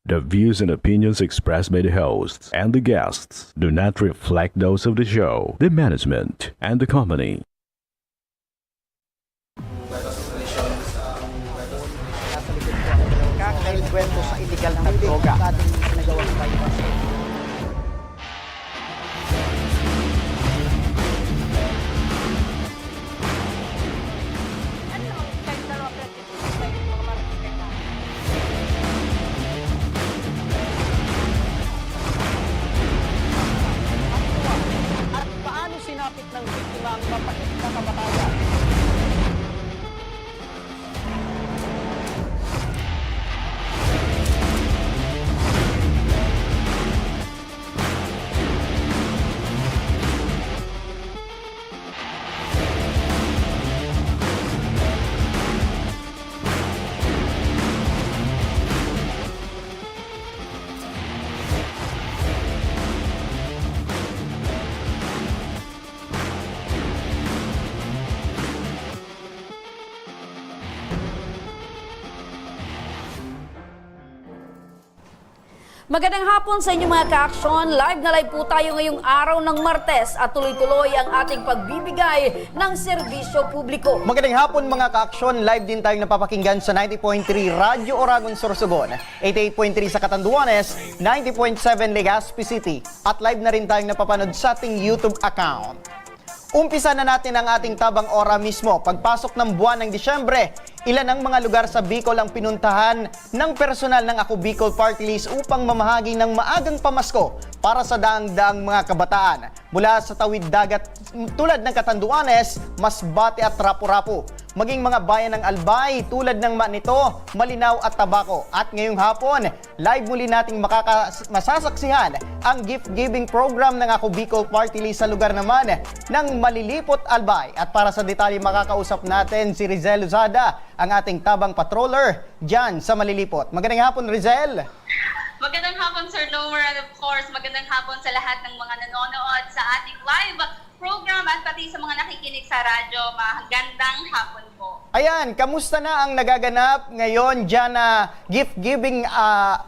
The views and opinions expressed by the hosts and the guests do not reflect those of the show, the management, and the company. Kwento sa illegal na droga ating sinagawang bypass. At paano sinapit ng biktima ang mapait na kamatayan? Magandang hapon sa inyo mga ka-aksyon. Live na live po tayo ngayong araw ng Martes at tuloy-tuloy ang ating pagbibigay ng serbisyo publiko. Magandang hapon mga ka-aksyon. Live din tayong napapakinggan sa 90.3 Radyo Oragon, Sorsogon, 88.3 sa Catanduanes, 90.7 Legazpi City, at live na rin tayong napapanood sa ating YouTube account. Umpisa na natin ang ating tabang ora mismo. Pagpasok ng buwan ng Disyembre, ilan ang mga lugar sa Bicol ang pinuntahan ng personal ng Ako Bicol Party List upang mamahagi ng maagang pamasko para sa daang-daang mga kabataan. Mula sa tawid dagat tulad ng Catanduanes, Masbate at Rapu-Rapu, maging mga bayan ng Albay tulad ng Manito, Malinaw at Tabaco. At ngayong hapon, live muli nating masasaksihan ang gift-giving program ng Ako Bicol Party List sa lugar naman ng Malilipot, Albay. At para sa detalye, makakausap natin si Rizel Lozada, ang ating tabang patroller dyan sa Malilipot. Magandang hapon, Rizel! Magandang hapon, Sir Nomer, and of course, magandang hapon sa lahat ng mga nanonood sa ating live program at pati sa mga nakikinig sa radyo. Magandang hapon po. Ayan, kamusta na ang nagaganap ngayon dyan na gift-giving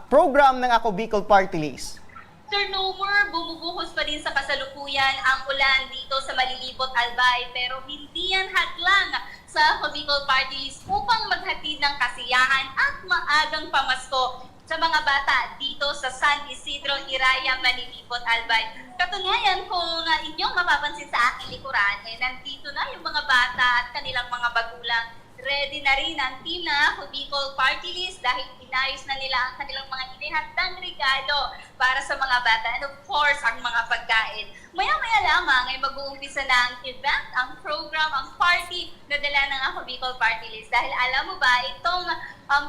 program ng Ako Bicol Party List? Sir Nomer, bumubuhos pa din sa kasalukuyan ang ulan dito sa Malilipot, Albay, pero hindi yan hadlang sa Ako Bicol Party List upang maghatid ng kasiyahan at maagang pamasko sa mga bata dito sa San Isidro, Iraya, Malilipot, Albay. Katunayan, kung inyong mapapansin sa aking likuran, nandito na yung mga bata at kanilang mga bagulang. Ready na rin ang team na Ako Bicol Party List dahil inayos na nila ang kanilang mga inihandang regalo para sa mga bata and of course ang mga pagkain. Maya-maya lamang ay mag-uumpisa na ang event, ang program, ang party na dala ng Ako Bicol Party List. Dahil alam mo ba, itong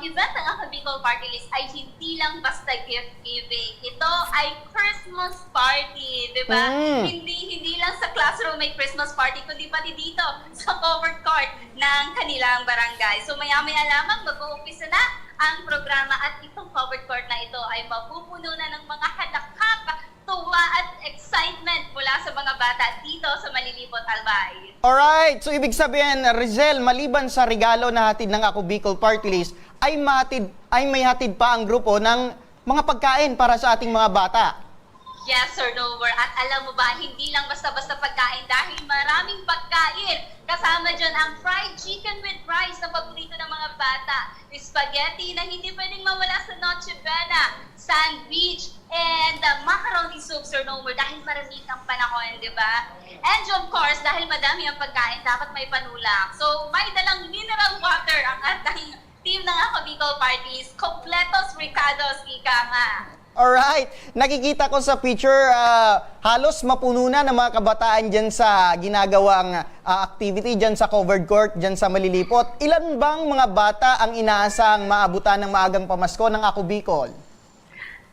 event ng Ako Bicol Party List ay hindi lang basta gift giving. Ito ay Christmas party, di ba? Hindi lang sa classroom may Christmas party, kundi pati dito sa covered court ng kanilang barangay. So maya-maya lamang mag-uumpisa na ang programa at itong covered court na ito ay mapupuno na ng mga halakhak, tuwa at excitement mula sa mga bata dito sa Malilipot, Albay. Alright, so ibig sabihin, Rizel, maliban sa regalo na hatid ng Ako Bicol Party List, ay may hatid pa ang grupo ng mga pagkain para sa ating mga bata. Yes, Sir Nover. At alam mo ba, hindi lang basta-basta pagkain dahil maraming pagkain. Kasama dyan ang fried chicken with rice na paborito ng mga bata, spaghetti na hindi pwedeng mawala sa Noche Buena, sandwich, and macaroni soup, Sir Nomer, dahil maraming ang panahon, di ba? And of course, dahil madami ang pagkain, dapat may panulak. So, may dalang mineral water ang ating team ng Ako Bicol Parties, kompletos ricados, ika nga. Alright, nakikita ko sa picture, halos mapuno na ng mga kabataan dyan sa ginagawang activity dyan sa covered court, dyan sa Malilipot. Ilan bang mga bata ang inaasang maabutan ng maagang pamasko ng Ako Bicol?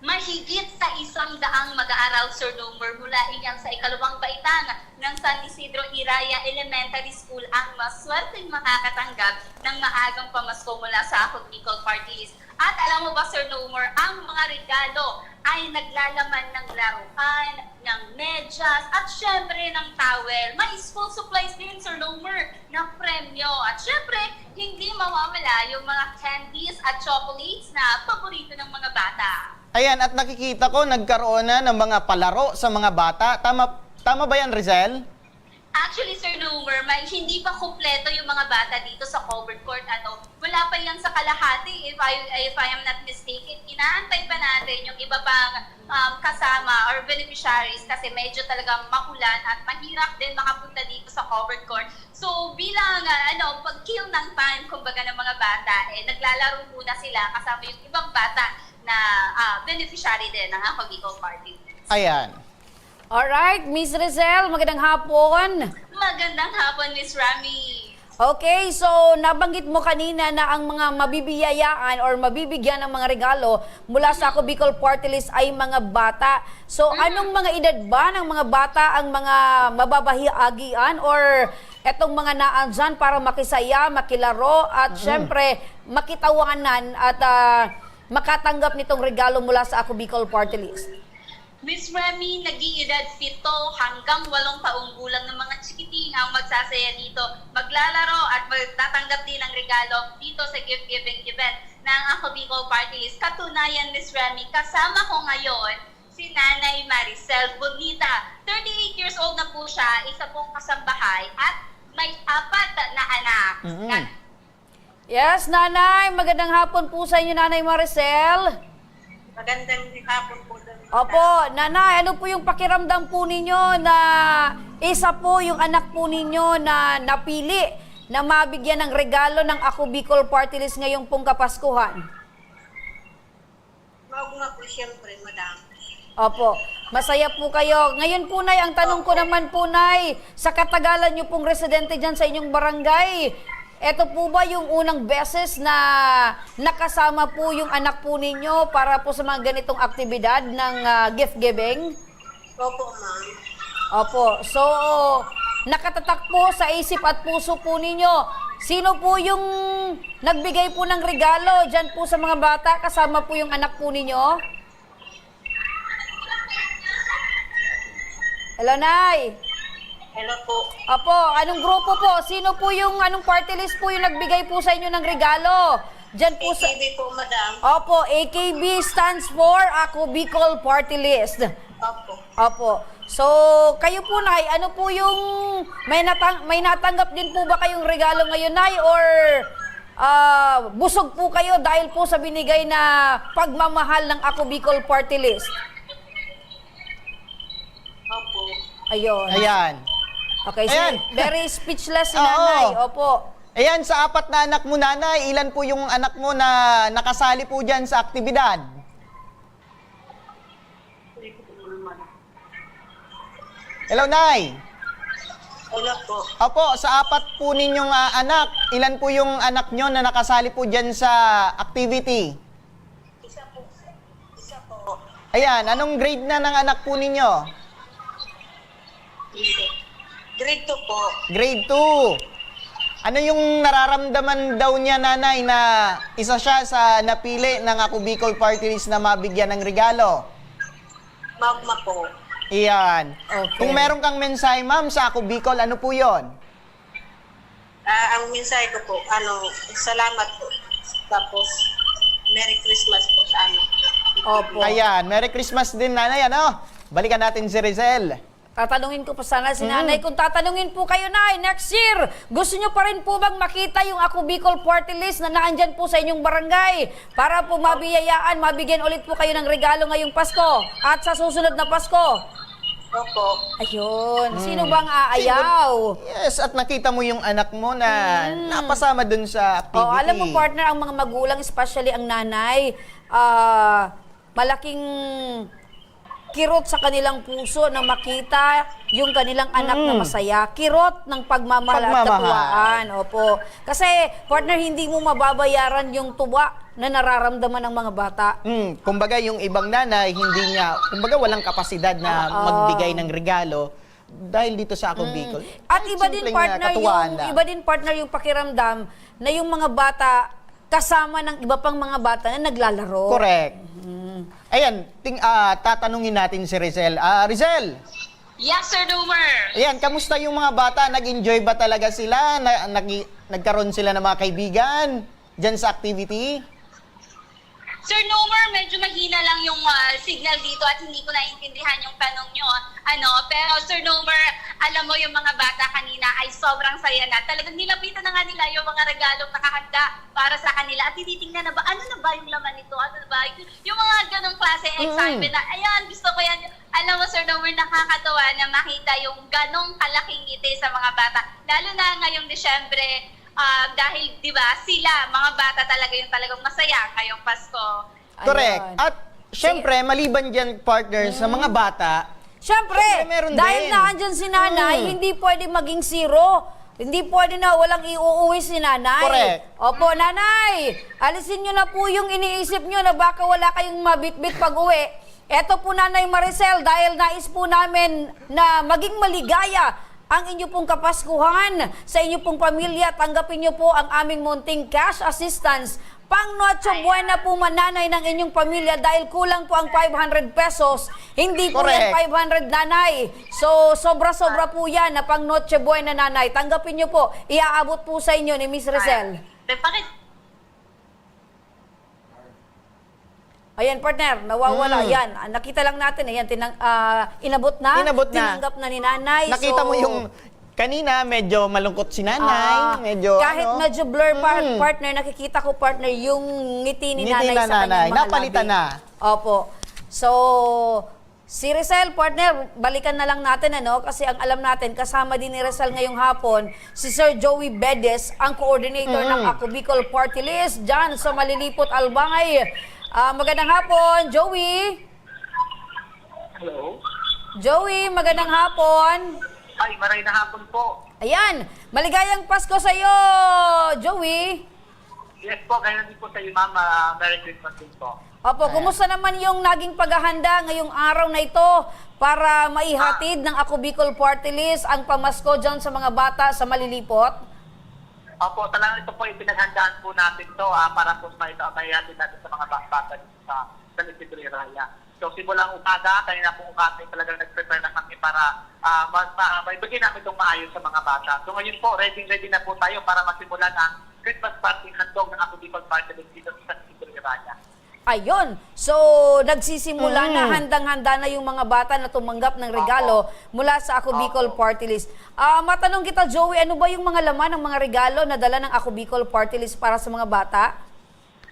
Mahigit sa 100 mag-aaral, Sir Nomer, mula iyan sa ikalawang baitang ng San Isidro Iraya Elementary School ang maswerteng makakatanggap ng maagang pamasko mula sa Ako Bicol Party List. At alam mo ba, Sir Nomer, ang mga regalo ay naglalaman ng laruan, ng medyas, at syempre ng towel. May school supplies din, Sir Nomer, na premyo. At syempre, hindi mawawala yung mga candies at chocolates na paborito ng mga bata. Ayan, at nakikita ko nagkaroon na ng mga palaro sa mga bata. Tama ba yan, Rizel? Actually, Sir Lumer, hindi pa kumpleto yung mga bata dito sa covered court. Wala pa yan sa kalahati, if I am not mistaken. Inaantay pa natin yung iba pang kasama or beneficiaries kasi medyo talagang maulan at mahirap din makapunta dito sa covered court. So, bilang pag-kill ng time, kumbaga ng mga bata, naglalaro muna sila kasama yung ibang bata na beneficiary din ng Ako Bicol Party. Ayan. Alright, Miss Rizel, magandang hapon. Magandang hapon, Miss Rami. Okay, so nabanggit mo kanina na ang mga mabibiyayaan or mabibigyan ng mga regalo mula sa Ako Bicol Party List ay mga bata. So anong mga edad ba ng mga bata ang mga mababahiagian or etong mga naandyan para makisaya, makilaro at syempre makitawanan at makatanggap nitong regalo mula sa Ako Bicol Party List? Miss Remy, nag-iedad 7 hanggang 8 taong gulang ng mga chikiting ang magsasaya dito. Maglalaro at magtatanggap din ng regalo dito sa gift-giving event ng Ako Bicol Party List. Katunayan, Miss Remy, kasama ko ngayon si Nanay Maricel Bonita. 38 years old na po siya, isa pong kasambahay at may 4 na anak. Yes, Nanay, magandang hapon po sa inyo, Nanay Maricel. Magandang hapon po. Opo, Nanay, ano po yung pakiramdam po ninyo na isa po yung anak po ninyo na napili na mabigyan ng regalo ng Ako Bicol Party List ngayong pong Kapaskuhan? Nga po siyempre, madam. Opo, masaya po kayo. Ngayon po, Nay, ang tanong ko naman po, Nay, sa katagalan nyo pong residente dyan sa inyong barangay, eto po ba yung unang beses na nakasama po yung anak po ninyo para po sa mga ganitong aktibidad ng gift giving? Opo, ma'am. Opo. So, nakatatak po sa isip at puso po ninyo. Sino po yung nagbigay po ng regalo dyan po sa mga bata kasama po yung anak po ninyo? Hello, Nay. Hello po. Opo, anong grupo po? Sino po yung, anong party list po yung nagbigay po sa inyo ng regalo? Diyan po sa... AKB po, madam. Opo, AKB stands for Ako Bicol Party List. Opo. Opo. So, kayo po, Nay, ano po yung... May natanggap din po ba kayong regalo ngayon, Nay? Or busog po kayo dahil po sa binigay na pagmamahal ng Ako Bicol Party List? Opo. Ayun. Ayan. Okay, Ayan. very speechless si Oo. Nanay. Opo. Ayan, sa 4 na anak mo, Nanay, ilan po yung anak mo na nakasali po dyan sa aktibidad? Hello, Nay. Hello po. Opo, sa 4 po ninyong anak, ilan po yung anak nyo na nakasali po dyan sa activity? Isa po. Isa po. Ayan, anong grade na ng anak po ninyo? Grade 2 po. Grade 2. Ano yung nararamdaman daw niya, Nanay, na isa siya sa napili ng Ako Bicol Party List na mabigyan ng regalo? Magma po. Iyan. Okay. Kung meron kang mensahe, ma'am, sa Ako Bicol, ano po yon? Ang mensahe ko po, salamat po. Tapos, Merry Christmas po sa Opo. Ayan, Merry Christmas din, Nanay, ano? Balikan natin si Rizel. Tatanungin ko pa sana si Nanay, kung tatanungin po kayo, Nay, next year, gusto nyo pa rin po bang makita yung Ako Bicol Party List na naandyan po sa inyong barangay para po mabiyayaan, mabigyan ulit po kayo ng regalo ngayong Pasko at sa susunod na Pasko? Opo. Ayun, sino bang aayaw? Yes, at nakita mo yung anak mo na napasama dun sa activity. Oh, alam mo, partner, ang mga magulang, especially ang nanay, malaking kirot sa kanilang puso na makita yung kanilang anak na masaya. Kirot ng pagmamahal at katuwaan. Opo. Kasi, partner, hindi mo mababayaran yung tuwa na nararamdaman ng mga bata. Kumbaga, yung ibang nanay, hindi niya, kumbaga walang kapasidad na magbigay ng regalo dahil dito sa Ako Bicol. At iba din, partner, yung pakiramdam na yung mga bata kasama ng iba pang mga bata na naglalaro. Correct. Ayan, tatanungin natin si Rizel. Rizel, Yes, Sir Nomer. Ayan, kamusta yung mga bata? Nag-enjoy ba talaga sila? Nagkaroon sila ng mga kaibigan dyan sa activity? Sir Nomer, medyo mahina lang yung signal dito at hindi ko naiintindihan yung tanong nyo. Pero Sir Nomer, alam mo yung mga bata kanina ay sobrang saya na. Talagang nilapitan na nga nila yung mga regalong nakahanda para sa kanila. At tinitingnan na ba, ano na ba yung laman nito? Ano na ba? Yung mga ganong klase excitement na, ayan, gusto ko yan. Alam mo Sir Nomer, nakakatawa na makita yung ganong kalaking ngiti sa mga bata. Lalo na ngayong Disyembre, dahil, di ba, sila, mga bata talaga yung talagang masaya ngayong Pasko. Correct. Ayun. At syempre, maliban dyan, partner, sa mga bata, Siyempre, meron dahil din. na andyan si nanay, hindi pwede maging zero. Hindi pwede na walang iuuwi si nanay. Correct. Opo, nanay, alisin nyo na po yung iniisip nyo na baka wala kayong mabitbit pag uwi. Eto po, Nanay Maricel, dahil nais po namin na maging maligaya ang inyo pong kapaskuhan sa inyo pong pamilya, tanggapin nyo po ang aming munting cash assistance. Pang Noche Buena po mananay ng inyong pamilya dahil kulang po ang 500 pesos. Hindi po yan Correct. 500 nanay. So, sobra-sobra po yan na pang Noche Buena nanay. Tanggapin nyo po. Iaabot po sa inyo ni Miss Rizel. Ayan, partner, nawawala. Yan, nakita lang natin. Ayan, inabot na. Inabot na. Tinanggap na ni nanay. nakita mo yung kanina, medyo malungkot si nanay. Medyo, kahit medyo blur partner, nakikita ko partner yung ngiti ni Ngiti nanay na sa kanyang nanay. mga Napalitan labi. na. Opo. So, si Rizel, partner, balikan na lang natin, kasi ang alam natin, kasama din ni Rizel ngayong hapon, si Sir Joey Bedes, ang coordinator ng Ako Bicol Party List, dyan sa Malilipot, Albay. Magandang hapon, Joey. Hello? Joey, magandang hapon. Ay, maray na hapon po. Ayan, maligayang Pasko sa iyo, Joey. Yes po, kaya din po sa iyo, ma'am. Merry Christmas din po. Opo, kumusta naman yung naging paghahanda ngayong araw na ito para maihatid ng Ako Bicol Party List ang pamasko dyan sa mga bata sa Malilipot? Opo, talagang ito po yung pinaghandaan po natin to para po maihatid natin sa mga bata dito sa San Isidro Raya. So, simulang umaga, kanina po umaga, talagang nag-prepare na kami para maibigay namin itong maayos sa mga bata. So, ngayon po, ready na po tayo para masimulan ang Christmas party handog ng Ako Bicol Party List dito sa San Isidro Raya. Ayun. So, nagsisimula na, handang-handa na yung mga bata na tumanggap ng regalo mula sa Ako Bicol Party List. Matanong kita, Joey, ano ba yung mga laman ng mga regalo na dala ng Ako Bicol Party List para sa mga bata?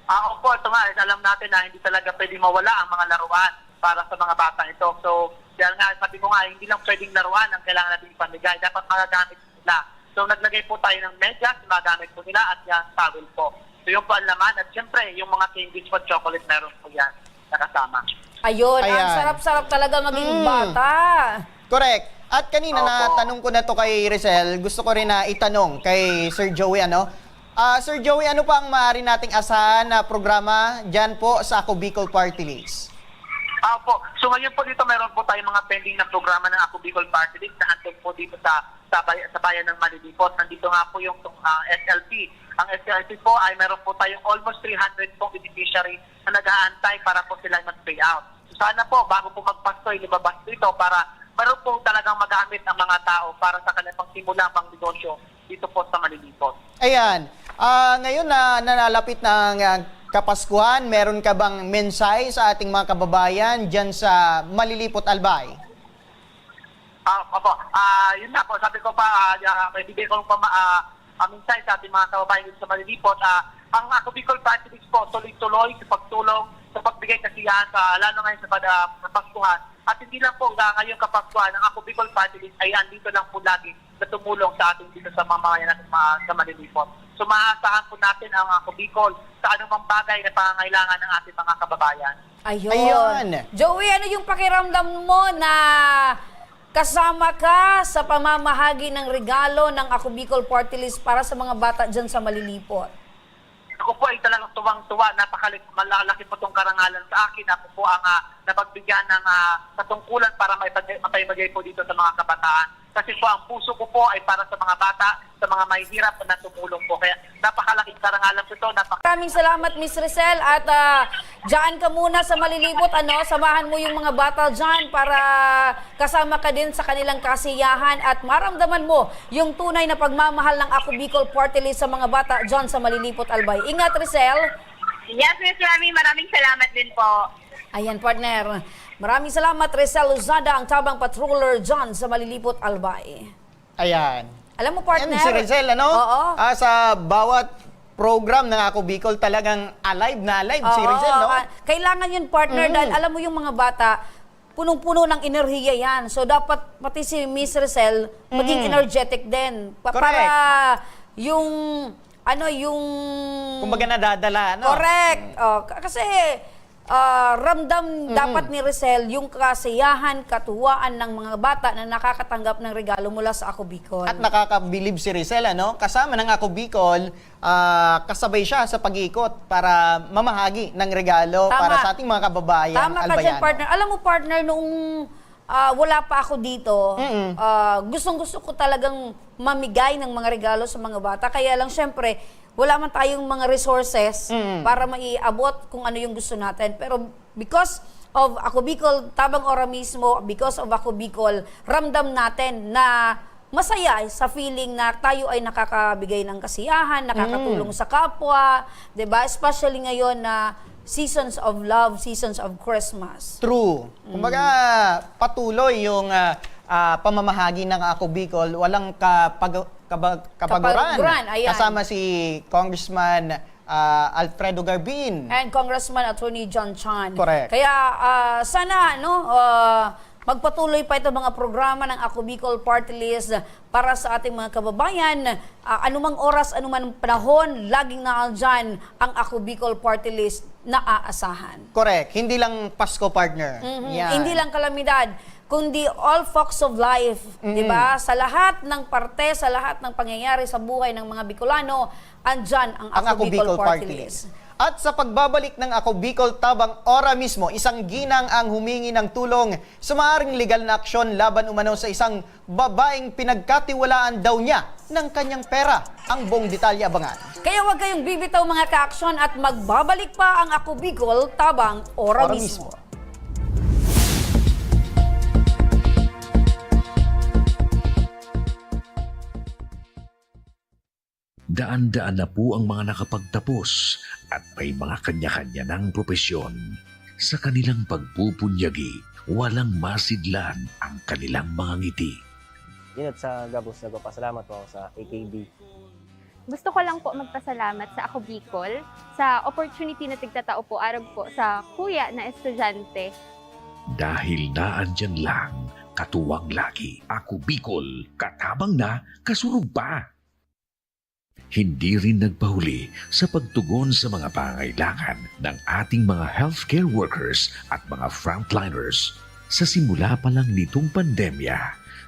Opo, ito nga, alam natin na hindi talaga pwede mawala ang mga laruan para sa mga bata ito. So, dahil nga, sabi ko nga, hindi lang pwedeng laruan ang kailangan natin ipamigay. Dapat magagamit nila. So, naglagay po tayo ng medyas, magamit po nila at yan, towel po. So, yung po ang laman at syempre, yung mga candies po, chocolate, meron po yan nakasama. Ayun, ang Ayan. sarap-sarap talaga maging bata. Correct. At kanina Opo. na tanong ko na to kay Rizel, gusto ko rin na itanong kay Sir Joey, Sir Joey, ano pa ang maaari nating asahan na programa dyan po sa Ako Bicol Party List? Opo. So ngayon po dito meron po tayong mga pending na programa ng Ako Bicol Party List na handog po dito sa bayan ng Malilipot. Nandito nga po yung SLP. Ang SLP po ay meron po tayong almost 300 pong beneficiary na nag-aantay para po sila mag-pay out. So sana po, bago po magpasto, ilibabas dito para meron po talagang magamit ang mga tao para sa kanilang pangsimula pang negosyo dito po sa Malilipot. Ayan. Ngayon na nalalapit ng Kapaskuhan, meron ka bang mensahe sa ating mga kababayan dyan sa Malilipot, Albay? Opo. Yun na po, sabi ko pa, may bigay ko pa mensahe sa ating mga kababayan dito sa Malilipot. Ang Ako Bicol Party List po, tuloy-tuloy sa pagtulong, sa pagbigay kasiyahan, lalo ngayon sa Kapaskuhan. At hindi lang po ngayong Kapaskuhan, ang Ako Bicol Party List ay andito lang po lagi na tumulong sa ating dito sa mamamayan natin sa Malilipot. So maasahan po natin ang Ako Bicol sa anumang bagay na pangangailangan ng ating mga kababayan. Ayun. Joey, ano yung pakiramdam mo na kasama ka sa pamamahagi ng regalo ng Ako Bicol Party List para sa mga bata dyan sa Malilipot? Ako po ay talagang tuwang-tuwa, malaki po itong karangalan sa akin. Ako po ang napagbigyan ng katungkulan para mapaibagay po dito sa mga kabataan. Kasi po ang puso ko po ay para sa mga bata, sa mga mahihirap na tumulong po. Kaya napakalaking karangalan po ito. Maraming salamat, Miss Rizel, at Diyan ka muna sa Malilibot, samahan mo yung mga bata dyan para kasama ka din sa kanilang kasiyahan at maramdaman mo yung tunay na pagmamahal ng Ako Bicol Party List sa mga bata dyan sa Malilibot, Albay. Ingat, Rizal. Yes, Miss Rami, maraming salamat din po. Ayan, partner. Maraming salamat, Rizal Luzada, ang tabang patroller dyan sa Malilibot, Albay. Ayan. Alam mo, partner? Yan si Rizal, Oo. Sa bawat program ng Ako Bicol, talagang alive na alive si Oo, Rizal, no? kailangan yun, partner, dahil alam mo yung mga bata, punong-puno ng enerhiya yan. So, dapat pati si Miss Rizal maging energetic din. Correct. Para yung, Kumbaga nadadala, no? correct. Kasi, ramdam dapat ni Rizal yung kasiyahan, katuwaan ng mga bata na nakakatanggap ng regalo mula sa Ako Bicol. At nakakabilib si Rizal, kasama ng Ako Bicol, kasabay siya sa pag-ikot para mamahagi ng regalo Tama. para sa ating mga kababayan Tama ka dyan, albayano. partner. Alam mo, partner, nung wala pa ako dito, gustong-gusto ko talagang mamigay ng mga regalo sa mga bata. Kaya lang, syempre, wala man tayong mga resources para maiabot kung ano yung gusto natin. Pero because of Ako Bicol, Tabang Ora mismo, because of Ako Bicol, ramdam natin na masaya sa feeling na tayo ay nakakabigay ng kasiyahan, nakakatulong sa kapwa, 'di ba? Especially ngayon na seasons of love, seasons of Christmas. True. Kumbaga, patuloy yung pamamahagi ng Ako Bicol, walang kapaguran. Ayan. Kasama si Congressman Alfredo Garbin. And Congressman Attorney John Chan. Correct. Kaya sana magpatuloy pa ito mga programa ng Ako Bicol Party List para sa ating mga kababayan. Anumang oras, anumang panahon, laging naandyan ang Ako Bicol Party List na aasahan. Correct. Hindi lang Pasko, partner. Yan. Hindi lang kalamidad, kundi all walks of life, 'di ba? Sa lahat ng parte, sa lahat ng pangyayari sa buhay ng mga Bicolano, andyan ang Ako Bicol Party List. At sa pagbabalik ng Ako Bicol Tabang Ora mismo, isang ginang ang humingi ng tulong sa maaaring legal na aksyon laban umano sa isang babaeng pinagkatiwalaan daw niya ng kanyang pera. Ang buong detalye abangan. Kaya huwag kayong bibitaw mga ka-aksyon at magbabalik pa ang Ako Bicol Tabang Ora mismo. Daan-daan na po ang mga nakapagtapos at may mga kanya-kanya ng propesyon. Sa kanilang pagpupunyagi, walang masidlan ang kanilang mga ngiti. Yun at sa Gabos, nagpapasalamat po ako sa AKB. Gusto ko lang po magpasalamat sa Ako Bicol sa opportunity na tigtatao po araw po sa kuya na estudyante. Dahil naandyan lang, katuwang lagi, Ako Bicol, katabang na, kasurug pa. Hindi rin nagpahuli sa pagtugon sa mga pangailangan ng ating mga healthcare workers at mga frontliners. Sa simula pa lang nitong pandemya,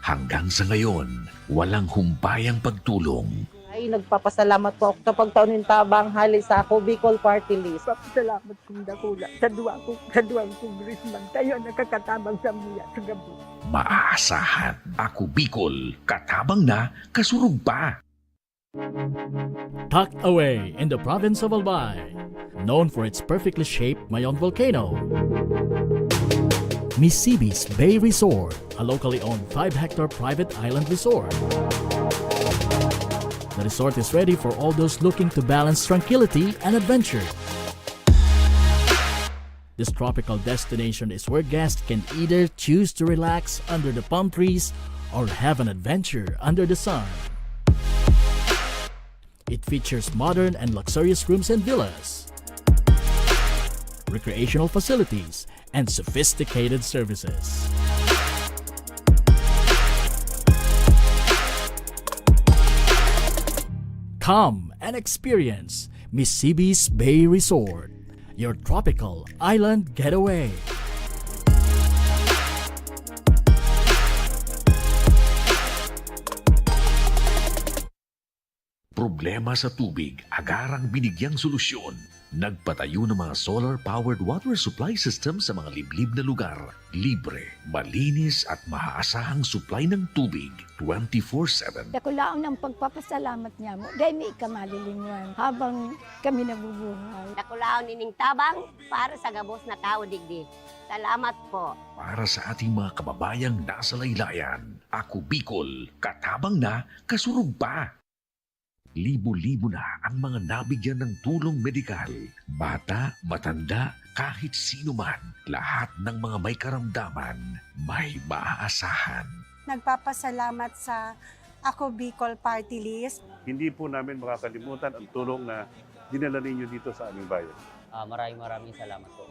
hanggang sa ngayon, walang humpayang pagtulong. Ay, nagpapasalamat po ako sa pagtaon ng tabang hali sa Ako Bicol Party List. Salamat kong dakula sa duwang congressman. Kayo nakakatabang sa miya sa gabi. Maaasahan, Ako Bicol, katabang na, kasurug pa. Tucked away in the province of Albay, known for its perfectly shaped Mayon volcano, Miss Sibi's Bay Resort, a locally owned 5-hectare private island resort. The resort is ready for all those looking to balance tranquility and adventure. This tropical destination is where guests can either choose to relax under the palm trees or have an adventure under the sun. It features modern and luxurious rooms and villas, recreational facilities, and sophisticated services. Come and experience Miss Sibi's Bay Resort, your tropical island getaway. Problema sa tubig, agarang binigyang solusyon. Nagpatayo ng mga solar-powered water supply system sa mga liblib na lugar. Libre, malinis at maaasahang supply ng tubig 24/7. Dako laon ang pagpapasalamat niya mo. Dahil may ikamalilinwan habang kami nabubuhay. Nakulaon ining tabang para sa gabos na tao digdi. Salamat po. Para sa ating mga kababayang nasa laylayan, Ako Bicol, katabang na, kasurug pa. Libo-libo na ang mga nabigyan ng tulong medikal. Bata, matanda, kahit sino man, lahat ng mga may karamdaman, may maaasahan. Nagpapasalamat sa Ako Bicol Party List. Hindi po namin makakalimutan ang tulong na dinala ninyo dito sa aming bayan. Maraming salamat po.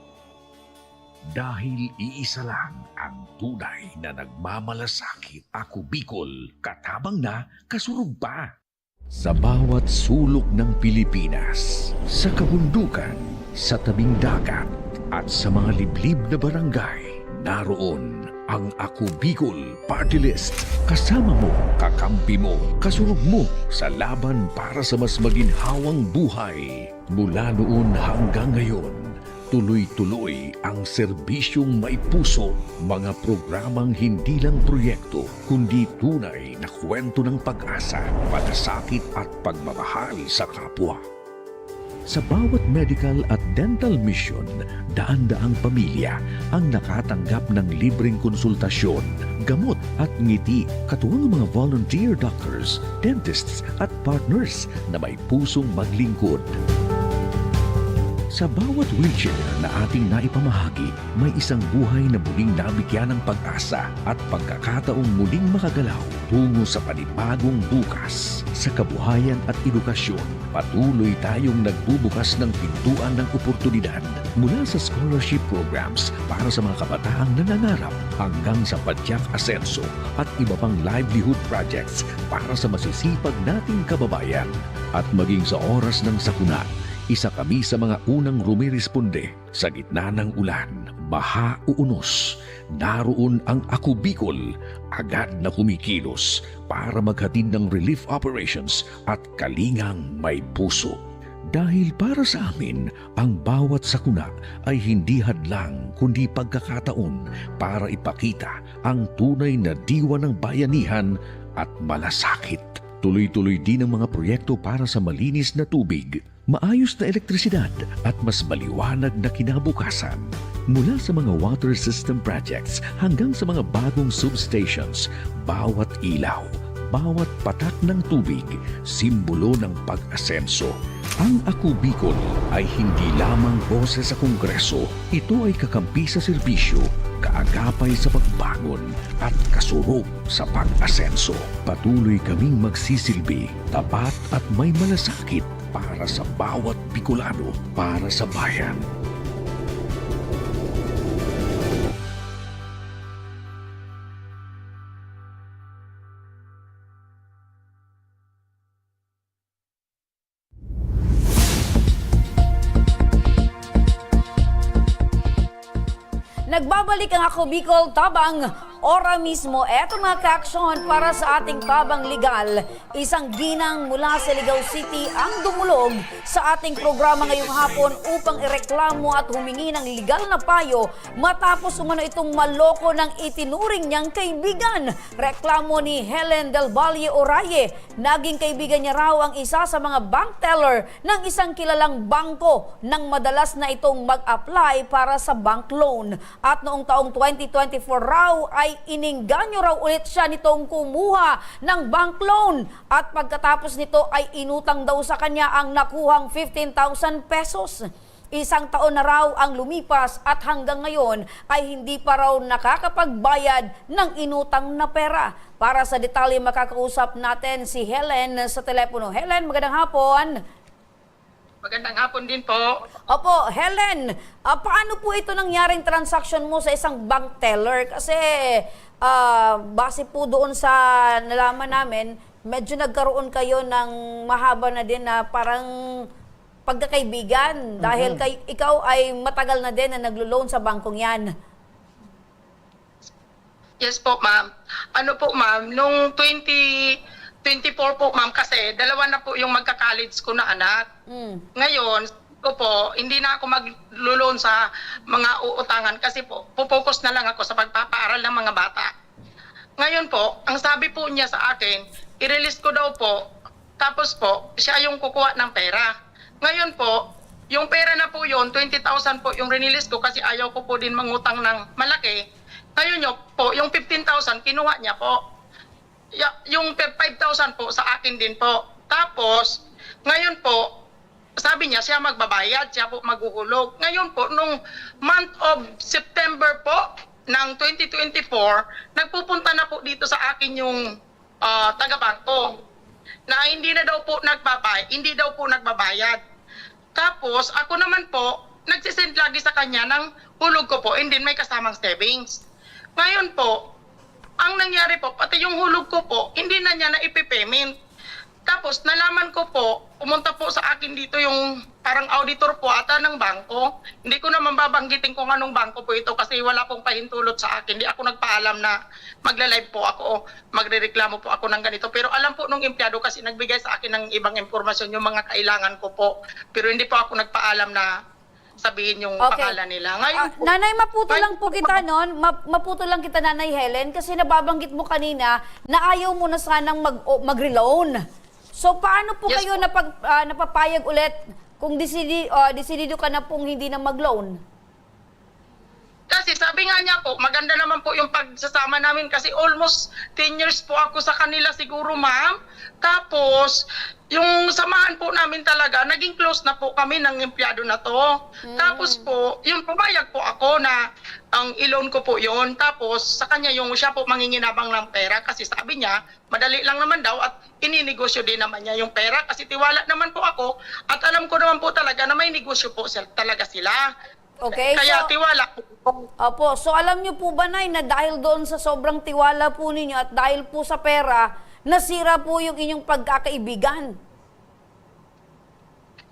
Dahil iisa lang ang tunay na nagmamalasakit. Ako Bicol, katabang na, kasurug pa. Sa bawat sulok ng Pilipinas, sa kabundukan, sa tabing dagat, at sa mga liblib na barangay, naroon ang Ako Bicol Party List. Kasama mo, kakampi mo, kasurog mo sa laban para sa mas maginhawang buhay. Mula noon hanggang ngayon, tuloy-tuloy ang serbisyong may puso, mga programang hindi lang proyekto, kundi tunay na kwento ng pag-asa, pagkasakit at pagmamahal sa kapwa. Sa bawat medical at dental mission, daan-daang pamilya ang nakatanggap ng libreng konsultasyon, gamot at ngiti, katuwang mga volunteer doctors, dentists at partners na may pusong maglingkod. Sa bawat wheelchair na ating naipamahagi, may isang buhay na muling nabigyan ng pag-asa at pagkakataong muling makagalaw tungo sa panibagong bukas. Sa kabuhayan at edukasyon, patuloy tayong nagbubukas ng pintuan ng oportunidad mula sa scholarship programs para sa mga kabataang nangangarap hanggang sa padyak asenso at iba pang livelihood projects para sa masisipag nating kababayan. At maging sa oras ng sakuna, isa kami sa mga unang rumiresponde sa gitna ng ulan, baha o unos. Naroon ang Ako Bicol, agad na kumikilos para maghatid ng relief operations at kalingang may puso. Dahil para sa amin, ang bawat sakuna ay hindi hadlang kundi pagkakataon para ipakita ang tunay na diwa ng bayanihan at malasakit. Tuloy-tuloy din ang mga proyekto para sa malinis na tubig, maayos na elektrisidad at mas maliwanag na kinabukasan. Mula sa mga water system projects hanggang sa mga bagong substations, bawat ilaw, bawat patak ng tubig, simbolo ng pag-asenso. Ang Ako Bicol ay hindi lamang boses sa Kongreso, ito ay kakampi sa serbisyo, kaagapay sa pagbangon at kasurog sa pag-asenso. Patuloy kaming magsisilbi, tapat at may malasakit para sa bawat Bicolano, para sa bayan. Nagbabalik ang Ako Bicol Tabang. Ora mismo, eto mga ka-aksyon para sa ating tabang legal. Isang ginang mula sa Ligao City ang dumulog sa ating programa ngayong hapon upang ireklamo at humingi ng legal na payo matapos umano itong maloko ng itinuring niyang kaibigan. Reklamo ni Helen Del Valle Oraye. Naging kaibigan niya raw ang isa sa mga bank teller ng isang kilalang bangko nang madalas na itong mag-apply para sa bank loan. At noong taong 2024 raw ay iningganyo raw ulit siya nitong kumuha ng bank loan at pagkatapos nito ay inutang daw sa kanya ang nakuhang 15,000 pesos. Isang taon na raw ang lumipas at hanggang ngayon ay hindi pa raw nakakapagbayad ng inutang na pera. Para sa detalye makakausap natin si Helen sa telepono. Helen, magandang hapon. Magandang hapon din po. Opo, Helen, paano po ito nangyaring transaction mo sa isang bank teller? Kasi base po doon sa nalaman namin, medyo nagkaroon kayo ng mahaba na din na parang pagkakaibigan dahil ikaw ay matagal na din na naglo-loan sa bangkong yan. Yes po, ma'am. Ano po, ma'am, nung 2024 po, ma'am, kasi dalawa na po yung magka-college ko na anak. Ngayon, ko po, hindi na ako maglo-loan sa mga uutangan kasi po, pupokus na lang ako sa pagpapaaral ng mga bata. Ngayon po, ang sabi po niya sa akin, i-release ko daw po, tapos po, siya yung kukuha ng pera. Ngayon po, yung pera na po yun, 20,000 po yung release ko kasi ayaw ko po din mangutang ng malaki. Ngayon po, yung 15,000, kinuha niya po. Yung 5,000 po sa akin din po. Tapos, ngayon po, sabi niya siya magbabayad, siya po maghuhulog. Ngayon po, nung month of September po ng 2024, nagpupunta na po dito sa akin yung taga-bangko na hindi daw po nagbabayad. Tapos, ako naman po, nagsisend lagi sa kanya ng hulog ko po, and then may kasamang savings. Ngayon po, ang nangyari po, pati yung hulog ko po, hindi na niya na ipipayment. Tapos nalaman ko po, pumunta po sa akin dito yung parang auditor po ata ng bangko. Hindi ko naman babanggitin kung anong bangko po ito kasi wala pong pahintulot sa akin. Hindi ako nagpaalam na magla-live po ako, magrereklamo po ako ng ganito. Pero alam po nung empleyado kasi nagbigay sa akin ng ibang impormasyon yung mga kailangan ko po. Pero hindi po ako nagpaalam na sabihin yung pangalan nila. Ngayon po, Nanay, maputo lang po kita noon. Maputo lang kita, Nanay Helen, kasi nababanggit mo kanina na ayaw mo na sanang mag-reloan. So, paano po kayo napapayag ulit kung desidido ka na pong hindi na mag-loan? Kasi sabi nga niya po, maganda naman po yung pagsasama namin kasi almost 10 years po ako sa kanila siguro, ma'am. Tapos, yung samahan po namin talaga, naging close na po kami ng empleyado na to. Tapos po, yung pumayag po ako na ang i-loan ko po yon. Tapos, sa kanya yung siya po manginginabang ng pera kasi sabi niya, madali lang naman daw at ininegosyo din naman niya yung pera kasi tiwala naman po ako at alam ko naman po talaga na may negosyo po talaga sila. Okay, Kaya tiwala po. Opo, so alam niyo po ba, Nay, na dahil doon sa sobrang tiwala po ninyo at dahil po sa pera, nasira po yung inyong pagkakaibigan?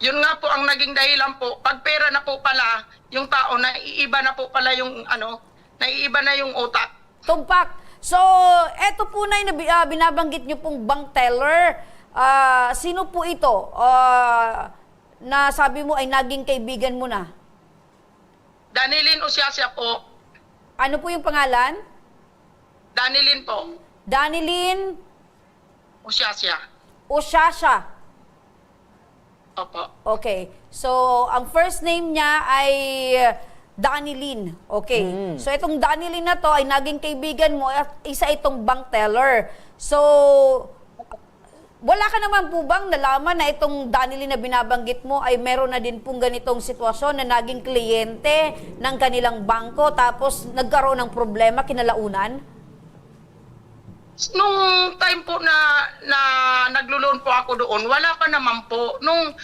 Yun nga po ang naging dahilan po. Pag pera na po pala, yung tao, naiiba na po pala yung naiiba na yung utak. Tumpak. So, eto po, Nay, na binabanggit niyo pong bank teller. Sino po ito na sabi mo ay naging kaibigan mo na? Danilin Usiasya po. Ano po yung pangalan? Danilin po. Danilin Usiasya. Usiasya. Opo. Okay. So, ang first name niya ay Danilin. Okay. So, itong Danilin na to ay naging kaibigan mo at isa itong bank teller. So, wala ka naman po bang nalaman na itong Danilin na binabanggit mo ay meron na din pong ganitong sitwasyon na naging kliyente ng kanilang bangko tapos nagkaroon ng problema kinalaunan? Nung time po na naglo-loan po ako doon, wala pa naman po. Nung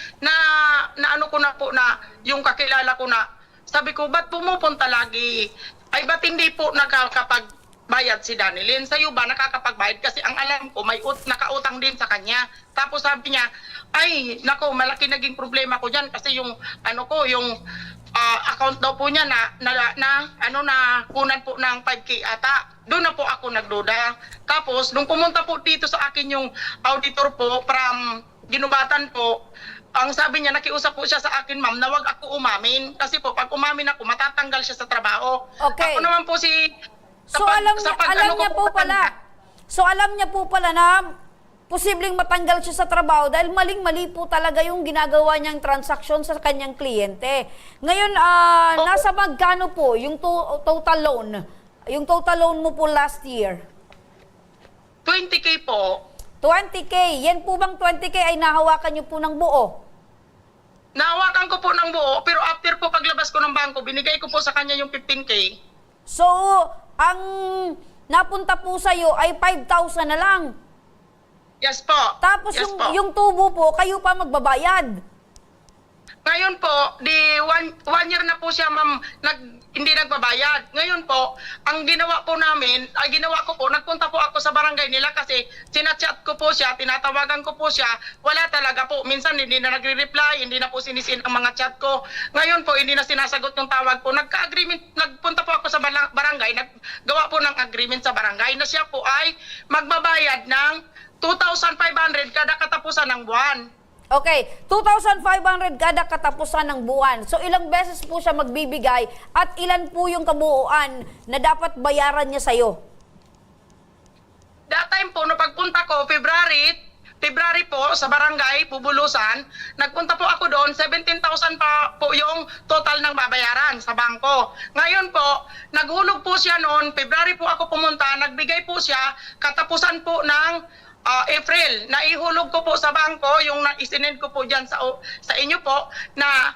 ano ko na po na yung kakilala ko na, sabi ko, ba't pumupunta lagi? Ay, ba't hindi po nakakapagbayad si Danilin? Sa'yo ba nakakapagbayad? Kasi ang alam ko, may nakautang din sa kanya. Tapos sabi niya, ay, nako, malaki naging problema ko dyan kasi yung, yung account daw po niya na kunan po ng 5K ata. Doon na po ako nagduda. Tapos, nung pumunta po dito sa akin yung auditor po from Ginubatan po, ang sabi niya, nakiusap po siya sa akin, ma'am, na wag ako umamin. Kasi po, pag umamin ako, matatanggal siya sa trabaho. Okay. Ako naman po So, alam niya po pala na posibleng matanggal siya sa trabaho dahil maling-mali po talaga yung ginagawa niyang transaksyon sa kanyang kliyente. Ngayon, nasa magkano po yung total loan? Yung total loan mo po last year? 20K po. 20K. Yan po bang 20K ay nahawakan niyo po ng buo? Nahawakan ko po ng buo, pero after po paglabas ko ng bangko, binigay ko po sa kanya yung 15K. So, ang napunta po sa'yo ay 5,000 na lang. Yes po. Tapos yes yung tubo po, kayo pa magbabayad. Ngayon po, one year na po siya, ma'am, hindi nagbabayad. Ngayon po, ang ginawa ko po, nagpunta po ako sa barangay nila kasi sinachat ko po siya, tinatawagan ko po siya, wala talaga po. Minsan hindi na nagre-reply, hindi na po sinisin ang mga chat ko. Ngayon po, hindi na sinasagot yung tawag po. Nagpunta po ako sa barangay, naggawa po ng agreement sa barangay na siya po ay magbabayad ng 2,500 kada katapusan ng buwan. Okay, 2,500 kada katapusan ng buwan. So ilang beses po siya magbibigay at ilan po yung kabuuan na dapat bayaran niya sa'yo? That time po, no pagpunta ko, February po, sa barangay, Pubulusan, nagpunta po ako doon, 17,000 pa po yung total ng babayaran sa bangko. Ngayon po, naghulog po siya noon, February po ako pumunta, nagbigay po siya, katapusan po ng April. Naihulog ko po sa bangko, yung isinend ko po dyan sa inyo po, na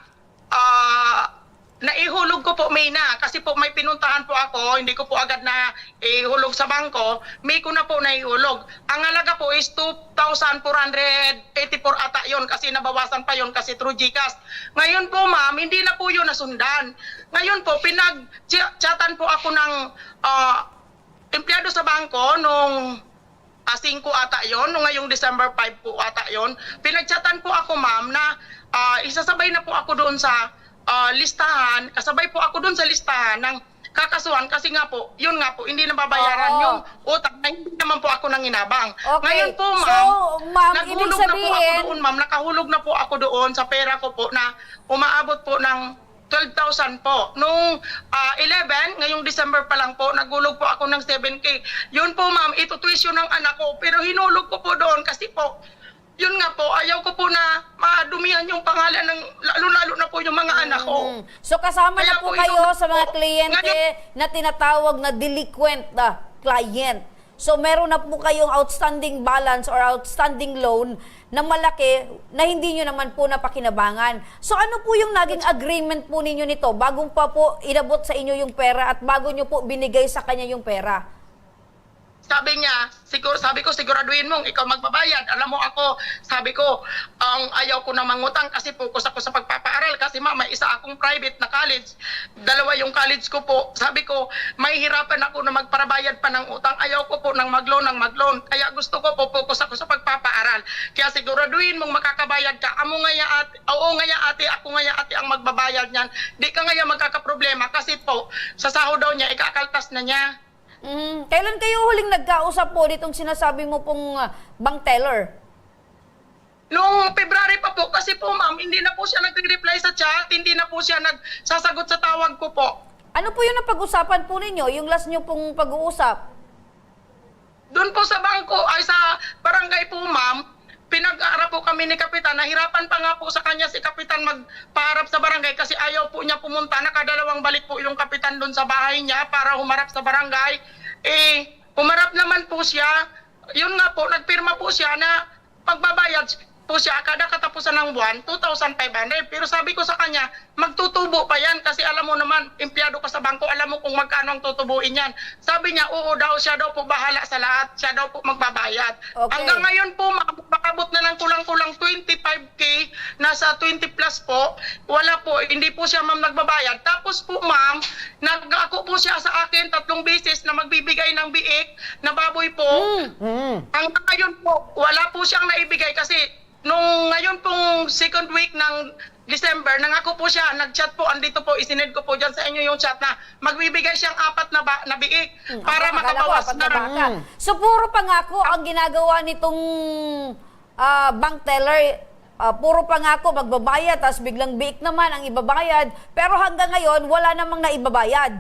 naihulog ko po May na kasi po may pinuntahan po ako, hindi ko po agad na ihulog sa bangko, May ko na po naihulog. Ang halaga po is 2,484 ata yon kasi nabawasan pa yon kasi through GCash. Ngayon po ma'am, hindi na po yun nasundan. Ngayon po, pinag-chatan po ako ng empleyado sa bangko nung 5 ata yon, nung ngayong December 5 po ata yon. Pinag-chatan po ako ma'am na isasabay na po ako doon sa listahan, kasabay po ako doon sa listahan ng kakasuhan kasi nga po, yun nga po, hindi nababayaran yung utang na hindi naman po ako nanginabang. Okay. Ngayon po ma'am, so, ma'am, ibig naghulog na po ako sabihin, doon ma'am, nakahulog na po ako doon sa pera ko po na umaabot po ng 12,000 po. Nung 11, ngayong December pa lang po, naghulog po ako ng 7K. Yun po ma'am, ito tuition ng anak ko, pero hinulog ko po doon kasi po, yun nga po, ayaw ko po na madumihan yung pangalan ng lalo-lalo na po yung mga anak ko. So kasama Kaya na po po kayo ito- sa mga po, kliyente na tinatawag na delinquent na client. So meron na po kayong outstanding balance or outstanding loan na malaki na hindi nyo naman po napakinabangan. So ano po yung naging agreement po ninyo nito bagong pa po inabot sa inyo yung pera at bago nyo po binigay sa kanya yung pera? Sabi niya, sabi ko siguraduhin mong ikaw magbabayad. Alam mo ako, sabi ko, ayaw ko na mangutang kasi focus ako sa pagpapaaral kasi may isa akong private na college. 2 yung college ko po. Sabi ko, may hirapan ako na magparabayad pa ng utang. Ayaw ko po ng mag-loan. Kaya gusto ko po focus ako sa pagpapaaral. Kaya siguraduhin mong makakabayad ka. Amo nga ya ate, oo nga ya ate, ako nga ya ate ang magbabayad niyan. Di ka nga ya magkakaproblema kasi po, sa sahod daw niya, ikakaltas na niya. Kailan kayo huling nagkausap po ditong sinasabi mo pong bank teller? Noong February pa po, kasi po ma'am, hindi na po siya nag-reply sa chat, hindi na po siya nagsasagot sa tawag ko po. Ano po yung napag-usapan po ninyo, yung last nyo pong pag-uusap? Doon po sa bangko, ay sa barangay po ma'am, pinag-aarap po kami ni Kapitan, nahirapan pa nga po sa kanya si Kapitan magpaharap sa barangay kasi ayaw po niya pumunta, nakadalawang balik po yung Kapitan doon sa bahay niya para humarap sa barangay. Humarap naman po siya, yun nga po, nagpirma po siya na pagbabayad po siya kada katapusan ng buwan, 2,500. Pero sabi ko sa kanya, magtutubo pa yan kasi alam mo naman, empleyado ka sa bangko, alam mo kung magkano ang tutubuin yan. Sabi niya, oo daw, siya daw po bahala sa lahat, siya daw po magbabayad. Okay. Hanggang ngayon po, makabot na ng kulang-kulang 25K, nasa 20 plus po, wala po, hindi po siya ma'am nagbabayad. Tapos po ma'am, nag-ako po siya sa akin 3 beses na magbibigay ng biik na baboy po. Hanggang ngayon po, wala po siyang naibigay kasi nung ngayon pong 2nd week ng December, nangako po siya, nag-chat po, andito po, isinend ko po dyan sa inyo yung chat na magbibigay siyang 4 na biik para makabawas na. So puro pangako ang ginagawa nitong bank teller, puro pangako, magbabayad, tapos biglang biik naman ang ibabayad, pero hanggang ngayon, wala namang naibabayad.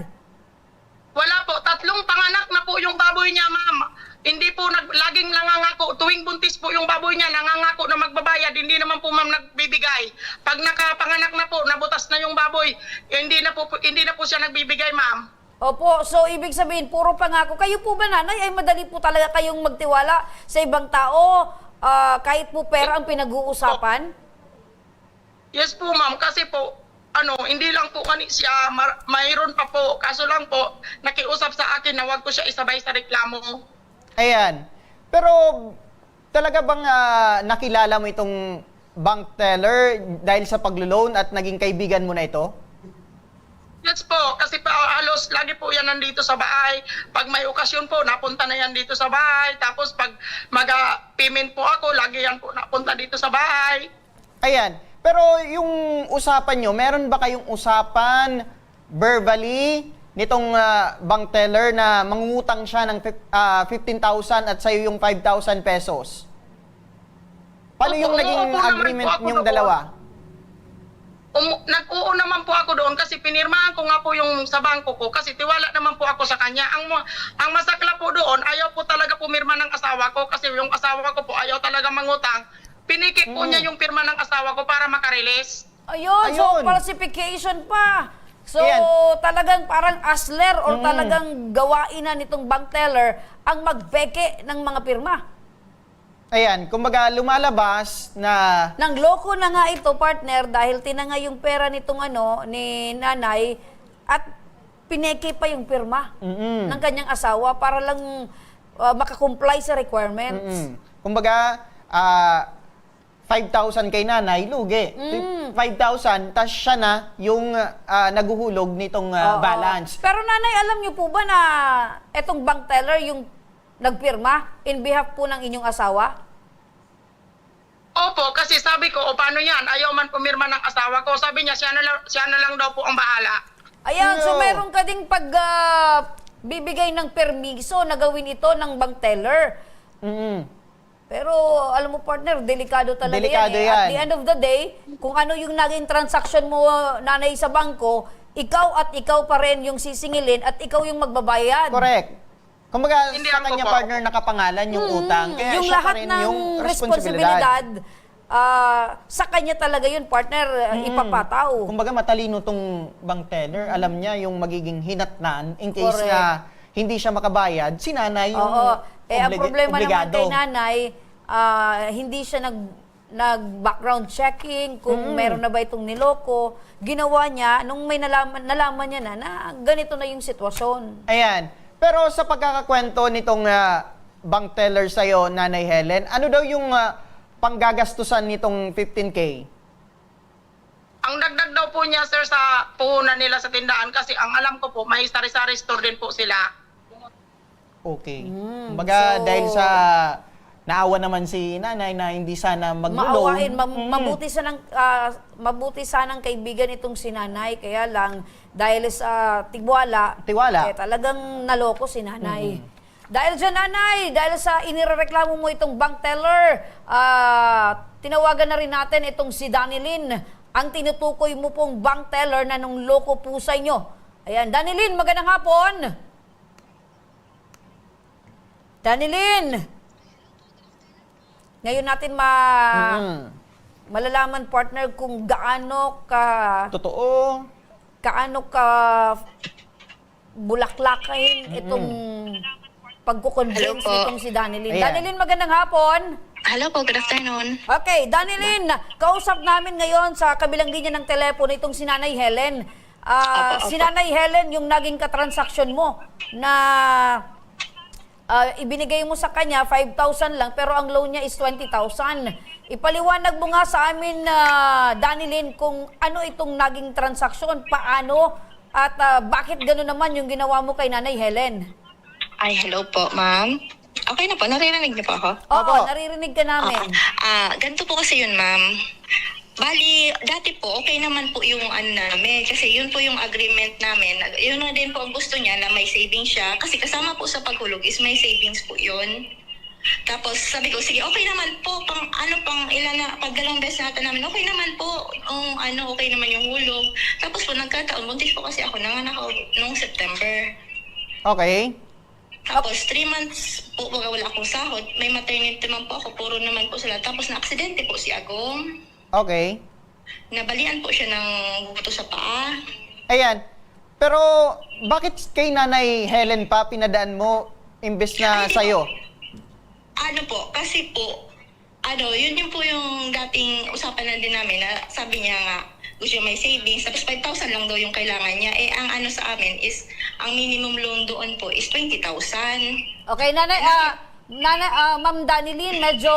Wala po, 3 panganak na po yung baboy niya ma'am. Hindi po laging nangangako, tuwing buntis po yung baboy niya, nangangako na magbabayad, hindi naman po ma'am nagbibigay. Pag nakapanganak na po, nabutas na yung baboy, hindi na po siya nagbibigay ma'am. Opo, so ibig sabihin, puro pangako. Kayo po ba nanay, ay madali po talaga kayong magtiwala sa ibang tao, kahit po pera ang pinag-uusapan? Yes po ma'am, kasi po, hindi lang po siya, mayroon pa po, kaso lang po, nakiusap sa akin na wag ko siya isabay sa reklamo. Ayan. Pero talaga bang nakilala mo itong bank teller dahil sa paglo-loan at naging kaibigan mo na ito? Yes po, kasi halos lagi po yan nandito sa bahay. Pag may okasyon po, napunta na yan dito sa bahay. Tapos pag mag-payment po ako, lagi yan po napunta dito sa bahay. Ayan. Pero yung usapan nyo, meron ba kayong usapan verbally nitong bank teller na mangungutang siya ng 15,000 at sa'yo yung 5,000 pesos? Paano yung naging umuupo naman agreement po ako niyong doon. dalawa? Nag-oo naman po ako doon kasi pinirmahan ko nga po yung sa bangko ko kasi tiwala naman po ako sa kanya. Ang masakla po doon, ayaw po talaga pumirma ng asawa ko kasi yung asawa ko po ayaw talaga mangutang. Pinikit po niya yung pirma ng asawa ko para makarelease. Ayun, so Ayun. falsification pa. So, Ayan. talagang parang asler or talagang gawain na nitong bank teller ang magpeke ng mga pirma. Ayan, kumbaga lumalabas na Nang loko na nga ito, partner, dahil tinanga yung pera nitong ni nanay at pineke pa yung pirma ng kanyang asawa para lang makakomply sa requirements. kumbaga 5,000 kay nanay, lugi. 5,000, tas siya na yung naguhulog nitong Oo. balance. Pero nanay, alam niyo po ba na etong bank teller yung nagpirma in behalf po ng inyong asawa? Opo, kasi sabi ko, o paano yan? Ayaw man pumirma ng asawa ko. Sabi niya, siya na lang daw po ang bahala. Ayan, so No. meron ka ding bibigay ng permiso na gawin ito ng bank teller. Pero alam mo partner, delikado talaga Delikado yan. yan. At the end of the day, kung ano yung naging transaction mo nanay sa bangko, ikaw pa rin yung sisingilin at ikaw yung magbabayad. Correct. Kumbaga Hindi sa ako kanya po. partner nakapangalan yung utang. Kaya Yung siya lahat pa rin ng yung responsibilidad, sa kanya talaga yun, partner, ipapataw. Kumbaga matalino tong bank teller. Alam niya yung magiging hinatnan in case Correct. na hindi siya makabayad, si nanay yung Oo. Ang problema naman obligado. kay nanay, hindi siya nag-background checking kung meron na ba itong niloko. Ginawa niya, nung may nalaman niya na ganito na yung sitwasyon. Ayan. Pero sa pagkakakwento nitong bank teller sa'yo, Nanay Helen, ano daw yung panggagastusan nitong 15K? Ang dagdag daw po niya, sir, sa puhunan nila sa tindahan kasi ang alam ko po, may sari-sari store din po sila. Okay. Kumbaga, dahil sa naawa naman si nanay na hindi sana mag-loan. Maawain, mabuti sanang kaibigan itong si nanay, kaya lang dahil sa tiwala, talagang naloko si nanay. Dahil dyan, nanay, dahil sa inireklamo mo itong bank teller, tinawagan na rin natin itong si Danilyn, ang tinutukoy mo pong bank teller na nung loko po sa inyo. Ayan, Danilyn, magandang hapon. Danilyn, ngayon natin malalaman, partner, kung gaano ka totoo, gaano ka bulaklakahin itong pagkukonvince nitong si Danilyn. Ayan. Danilyn, magandang hapon. Hello po, good afternoon. Okay, Danilyn, kausap namin ngayon sa kabilang linya ng telepono itong si Nanay Helen. Si Nanay Helen, yung naging katransaksyon mo na ibinigay mo sa kanya 5,000 lang pero ang loan niya is 20,000. Ipaliwanag mo nga sa amin, Danilyn, kung ano itong naging transaksyon, paano at bakit gano'n naman yung ginawa mo kay Nanay Helen. Ay, hello po, ma'am. Okay na po, naririnig niyo po ako? Oo, naririnig ka namin. Ganito po kasi yun, ma'am. Bali, dati po, okay naman po yung namin. Kasi yun po yung agreement namin. Yun na din po ang gusto niya na may savings siya. Kasi kasama po sa paghulog is may savings po yun. Tapos sabi ko, sige, okay naman po. Pagdalang beses natin namin, okay naman po. Okay naman yung hulog. Tapos po, nagkataon, buntis po kasi ako nanganak ako noong September. Okay. Tapos 3 months po wala akong sahod. May maternity naman po ako, puro naman po sila. Tapos na-aksidente po si Agong. Okay. Nabalian po siya ng buto sa paa. Ayan. Pero bakit kay Nanay Helen pa pinadaan mo imbes na sa'yo? Ano po, kasi po, yun po yung dating usapan na din namin na sabi niya nga, gusto niya may savings, tapos 5,000 lang daw yung kailangan niya. Ang sa amin is, ang minimum loan doon po is 20,000. Okay, Nanay, Ma'am Danilyn, medyo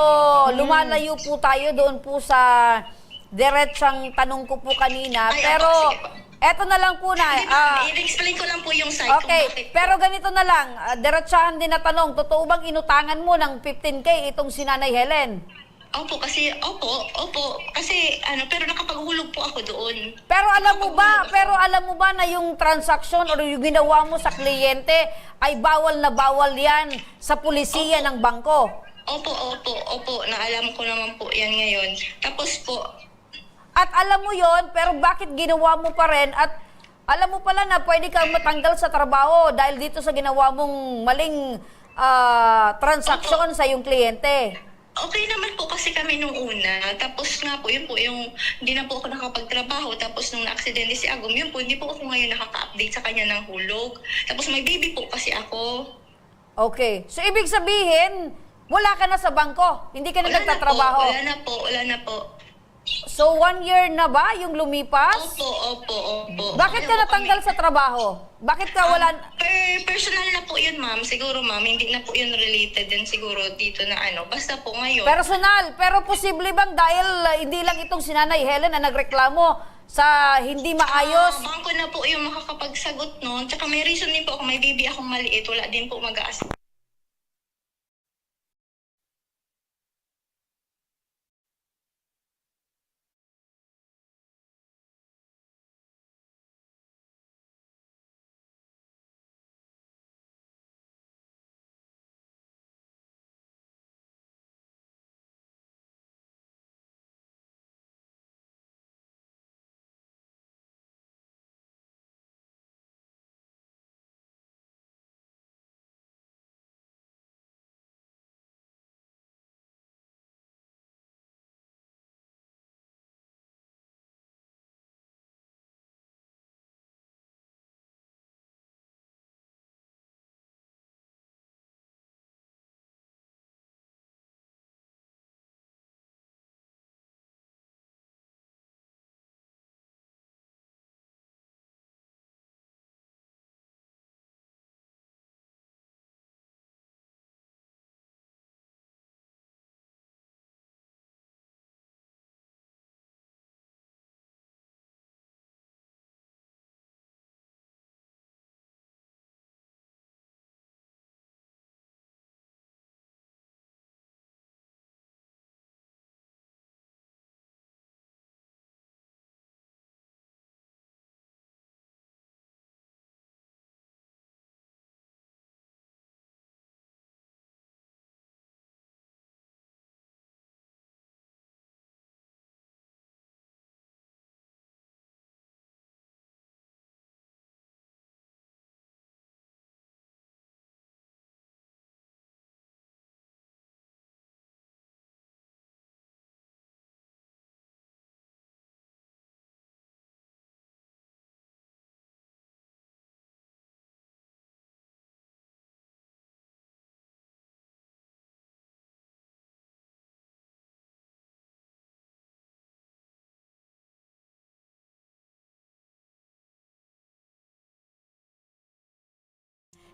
lumalayo po tayo doon po sa diretsang tanong ko po kanina. Pero, eto na lang po na. I-explain ko lang po yung side okay, kung bakit. pero ganito na lang. Diretsahan din na tanong, totoo bang inutangan mo ng 15K itong si Nanay Helen? Opo, kasi pero nakapaghulog po ako doon. Pero alam mo ba na yung transaksyon o yung ginawa mo sa kliyente ay bawal na bawal yan sa pulisiya ng bangko? Opo. Naalam ko naman po yan ngayon. Tapos po, At alam mo yon, pero bakit ginawa mo pa rin at alam mo pala na pwede kang matanggal sa trabaho dahil dito sa ginawa mong maling transaksyon sa iyong kliyente? okay naman po kasi kami nung una. Tapos nga po, yun po yung hindi na po ako nakapagtrabaho. Tapos nung na-aksidente si Agum, yun po, hindi po ako ngayon nakaka-update sa kanya ng hulog. Tapos may baby po kasi ako. Okay. So, ibig sabihin, wala ka na sa bangko. Hindi ka na nagtatrabaho. Wala na po. So, 1 year na ba yung lumipas? Opo. Bakit ka natanggal sa trabaho? Bakit ka wala... Personal na po yun, ma'am. Siguro, ma'am, hindi na po yun related din siguro dito na ano. Basta po ngayon. Personal. Pero posible bang dahil hindi lang itong si Nanay Helen na nagreklamo sa hindi maayos? Bangko na po yung makakapagsagot nun. Tsaka may reason din po ako, may baby akong maliit. Wala din po mag-aas.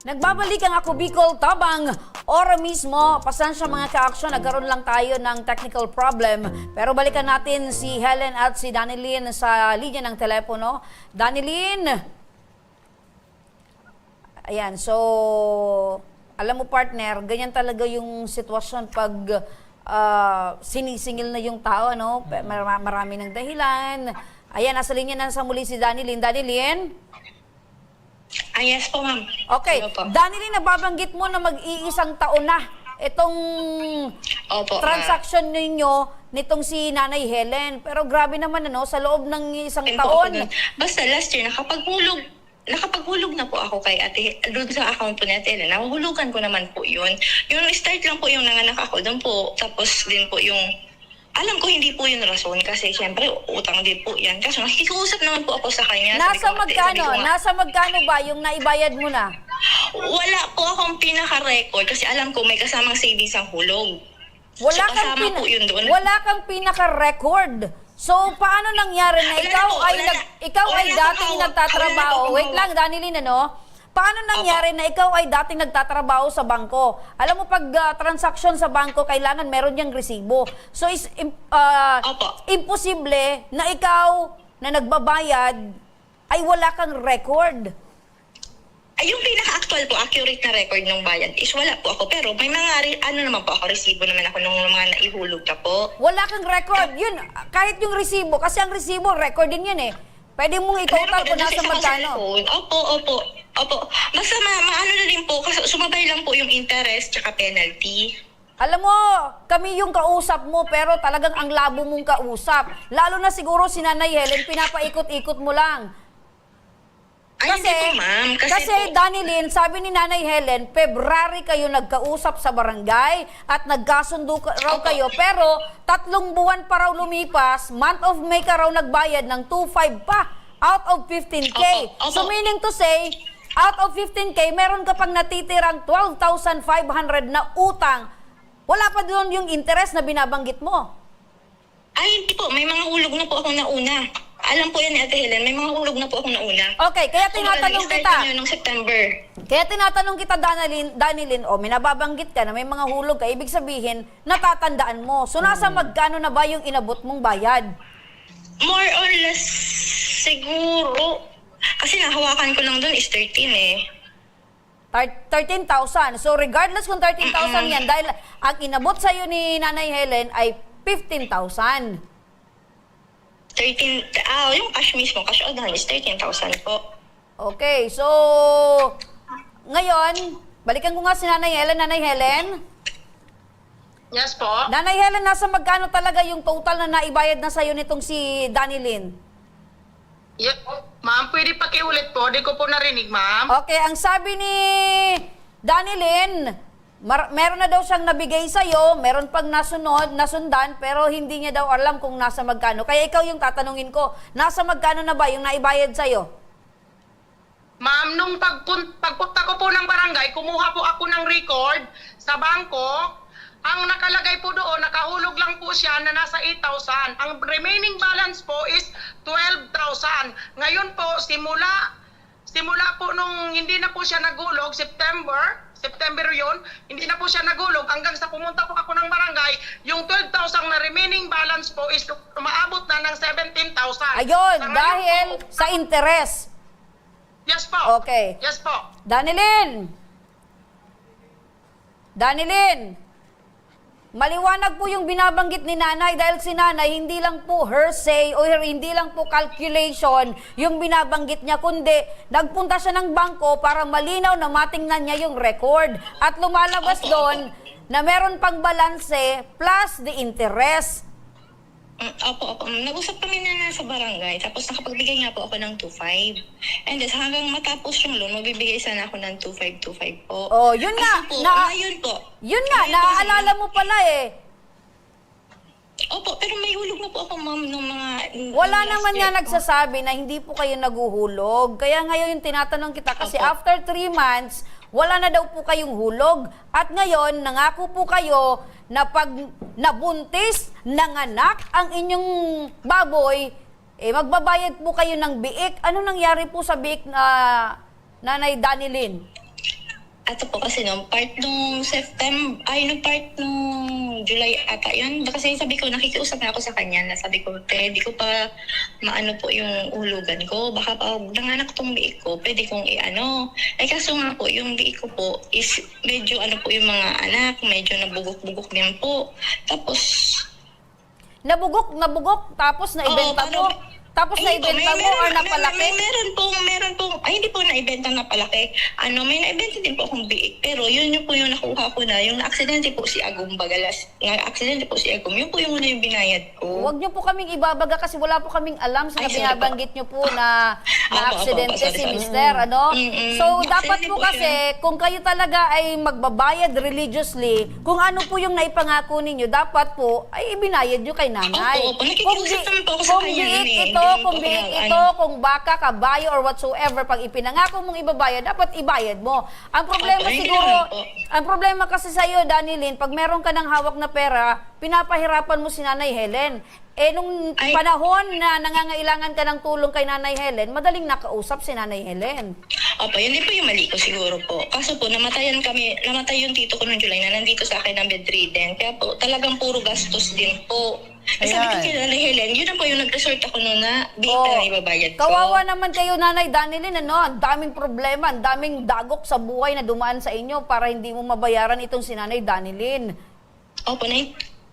Nagbabalik ang Ako Bicol Tabang. Ora mismo, pasensya mga ka-aksyon, nagkaroon lang tayo ng technical problem. Pero balikan natin si Helen at si Danilyn sa linya ng telepono. Danilyn! Ayan, so, alam mo partner, ganyan talaga yung sitwasyon pag sinisingil na yung tao, no? Marami ng dahilan. Ayan, nasa linya na sa muli si Danilyn. Danilyn? Yes po, ma'am. Okay. Danilyn, nababanggit mo na mag-iisang taon na itong transaction ninyo nitong si Nanay Helen. Pero grabe naman sa loob ng isang taon. Basta last year, nakapaghulog na po ako kay ate, doon sa account po ni ate Helen. Nahuhulugan ko naman po yun. Yung start lang po yung nanganak ako doon po. Tapos din po yung alam ko hindi po yun rason kasi syempre utang din po yan. Kaso nakikiusap naman po ako sa kanya. Nasa magkano ba yung naibayad mo na? Wala po akong pinaka-record kasi alam ko may kasamang savings ang hulog. Wala kang pinaka-record. So paano nangyari na ikaw ay dating nagtatrabaho? Wait lang, Danilyn, Paano nangyari na ikaw ay dating nagtatrabaho sa bangko? Alam mo, pag transaksyon sa bangko, kailangan meron niyang resibo. So, imposible na ikaw na nagbabayad ay wala kang record. Ay, yung pinaka-actual po, accurate na record ng bayad is wala po ako. Pero may mga, naman po ako, resibo naman ako nung mga naihulog na po. Wala kang record. Yun, kahit yung resibo, kasi ang resibo, record din yun Pwede mong i-total kung nasa magkano. Opo. Basta maano na din po, kasi sumabay lang po yung interest tsaka penalty. Alam mo, kami yung kausap mo, pero talagang ang labo mong kausap. Lalo na siguro si Nanay Helen, pinapaikot-ikot mo lang. Ay, hindi po, ma'am. Kasi Danilyn, sabi ni Nanay Helen, February kayo nagkausap sa barangay at nagkasundo raw kayo, pero 3 buwan pa raw lumipas, month of May ka raw nagbayad ng 2.5 pa out of 15K. So meaning to say, out of 15K, meron ka pang natitirang 12,500 na utang. Wala pa doon yung interest na binabanggit mo. Ay, hindi po. May mga hulog na po akong nauna. Alam po yan ni Ate Helen, may mga hulog na po akong nauna. Okay, kaya tinatanong kita. Noong September. Kaya tinatanong kita, Danilyn, may nababanggit ka na may mga hulog ka, ibig sabihin, natatandaan mo. So, nasa magkano na ba yung inabot mong bayad? More or less, siguro. Kasi nahawakan ko lang doon is 13 eh. 13,000. So, regardless kung 13,000 yan, dahil ang inabot sa'yo ni Nanay Helen ay 15,000. 13, yung cash mismo, cash out is 13,000 po. Okay, so, ngayon, balikan ko nga si Nanay Helen. Nanay Helen? Yes po. Nanay Helen, nasa magkano talaga yung total na naibayad na sa'yo nitong si Danilyn? Ma'am, pwede pakiulit po. Di ko po narinig, ma'am. Okay, ang sabi ni Danilyn, meron na daw siyang nabigay sa'yo, meron pang nasundan, pero hindi niya daw alam kung nasa magkano. Kaya ikaw yung tatanungin ko, nasa magkano na ba yung naibayad sa'yo? Ma'am, nung pagpunta ko po ng barangay, kumuha po ako ng record sa bangko. Ang nakalagay po doon, nakahulog lang po siya na nasa 8,000. Ang remaining balance po is 12,000. Ngayon po, simula po nung hindi na po siya nagulog, September yun, hindi na po siya nagulog hanggang sa pumunta po ako ng barangay, yung 12,000 na remaining balance po is umaabot na ng 17,000. Ayun, dahil po, sa interes. Yes po. Okay. Yes po. Danilyn, maliwanag po yung binabanggit ni Nanay dahil si Nanay hindi lang po her say o hindi lang po calculation yung binabanggit niya, kundi nagpunta siya ng bangko para malinaw na matingnan niya yung record at lumalabas doon na meron pang balanse plus the interest. Opo. Nag-usap kami na sa barangay, tapos nakapagbigay nga po ako ng 2.5. And then hanggang matapos yung loan, magbibigay sana ako ng 2.5 po. Oh, yun nga. Ngayon po. Yun nga, naaalala mo pala eh. Opo, pero may hulog na po ako, ma'am, nung mga... Wala naman nga nagsasabi na hindi po kayo naguhulog. Kaya ngayon yung tinatanong kita kasi after 3 months, wala na daw po kayong hulog. At ngayon, nangako po kayo na pag nabuntis, nanganak ang inyong baboy, magbabayad po kayo ng biik. Ano nangyari po sa biik na Nanay Danilyn? Ato po kasi nung part nung part nung July ata yun. Kasi sabi ko, nakikiusap na ako sa kanya na sabi ko, hindi ko pa maano po yung hulugan ko. Baka pag nanganak tong biik ko, pwede kong i-ano. Kaso nga po, yung biik ko po is medyo po yung mga anak, medyo nabugok-bugok din po. Tapos... Nabugok, tapos naibenta mo? Tapos naibenta mo or napalaki? Meron pong, hindi po naibenta na palaki. May naibenta din po akong biik. Pero yun po yung nakuha ko na. Yung na-aksidente po si Agum Bagalas. Na-aksidente po si Agum. Yun po yung binayad ko. Huwag niyo po kaming ibabaga kasi wala po kaming alam sa binabanggit niyo po na na-aksidente si Mister. So, dapat po kasi, kung kayo talaga ay magbabayad religiously, kung ano po yung naipangako ninyo, dapat po ay ibinayad niyo kay Nanay. Opo. Nakikiusap naman po ako sa kanya. Kung biik ito, kung baka, kabayo, or whatsoever, pag ipinangako mong ibabayad, dapat ibayad mo. Ang problema siguro, ang problema kasi sa'yo, Danilyn, pag meron ka ng hawak na pera, pinapahirapan mo si Nanay Helen. Nung panahon na nangangailangan ka ng tulong kay Nanay Helen, madaling nakausap si Nanay Helen. Opo, yun din po yung mali ko siguro po. Kaso po, namatay yung tito ko noong July na nandito sa akin ng bedridden. Kaya po, talagang puro gastos din po. Sabi ko kay Nanay Helen, yun na po yung nag-resort ako noon na biik na ibabayad ko. Kawawa naman kayo, Nanay Danilyn, ang daming problema, ang daming dagok sa buhay na dumaan sa inyo para hindi mo mabayaran itong si Nanay Danilyn. Opo,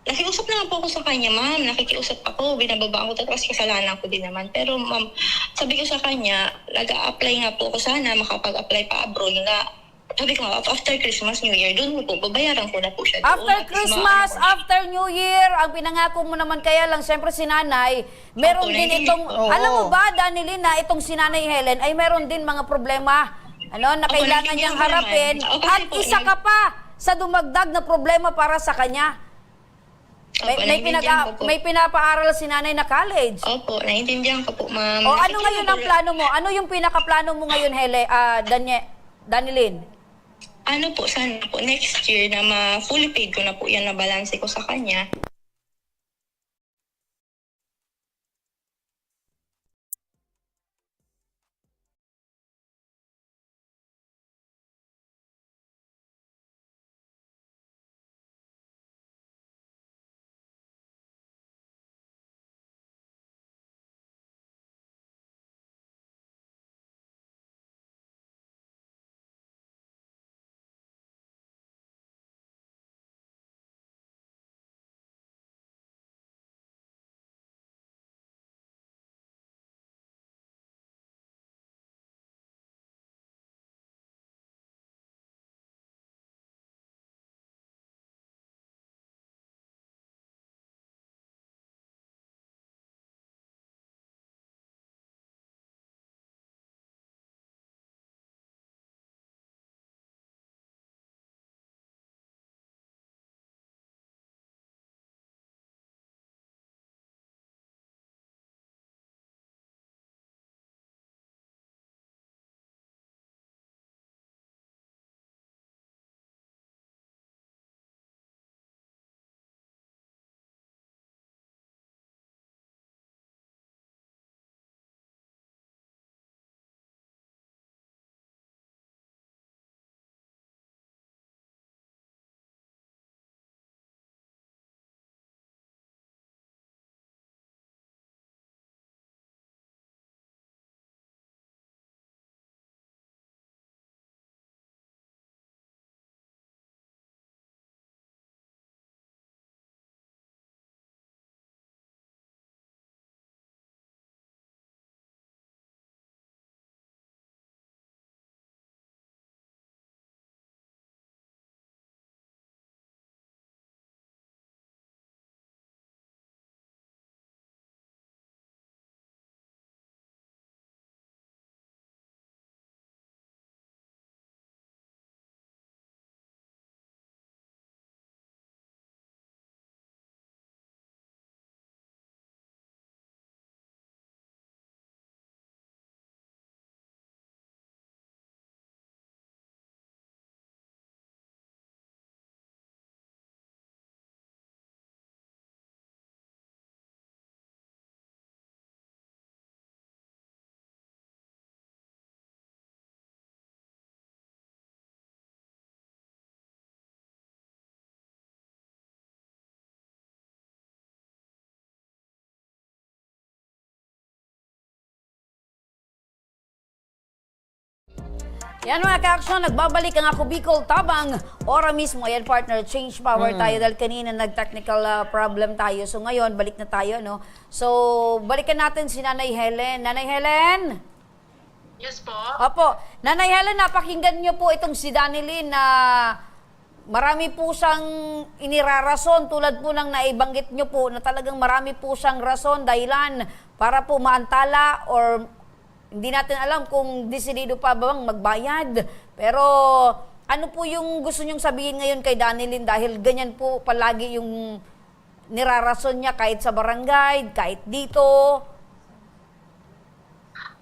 nakiusap naman po ako sa kanya, ma'am. Nakikiusap ako, binababaan ko tapos kasalanan ko din naman. Pero ma'am, sabi ko sa kanya, nag-a-apply nga po ako sana, makapag-apply pa abroad nga. sabi ko nga, after Christmas, New Year, doon po, babayaran ko na po siya doon. After Christmas, after New Year, ang pinangako mo naman kaya lang, siyempre si nanay, meron Opo, din naiintindihan itong, ko. alam mo ba, Danilyn, na itong si Nanay Helen ay meron din mga problema, na Opo, kailangan naiintindihan niyang ko naman. harapin. Opo, At po, isa ka pa sa dumagdag na problema para sa kanya. Opo, naiintindihan ko po. May pinapaaral si nanay na college. Opo, naiintindihan ko po, ma'am. O ano ngayon ang plano mo? Ano yung pinaka-plano mo ngayon, Danilyn? Ano po, sana po, next year na fully paid ko na po yan na balance ko sa kanya. Yan mga ka-aksyon, nagbabalik ang Ako Bicol Tabang. Ora mismo, ayan partner, change power tayo dahil kanina nag-technical problem tayo. So ngayon, balik na tayo, no? So, balikan natin si Nanay Helen. Nanay Helen? Yes po. Opo. Nanay Helen, napakinggan niyo po itong si Danilyn na marami po siyang inirarason tulad po ng naibanggit niyo po na talagang marami po siyang rason, dahilan para po maantala or hindi natin alam kung desidido pa bang magbayad. Pero ano po yung gusto niyong sabihin ngayon kay Danilyn dahil ganyan po palagi yung nirarason niya kahit sa barangay, kahit dito?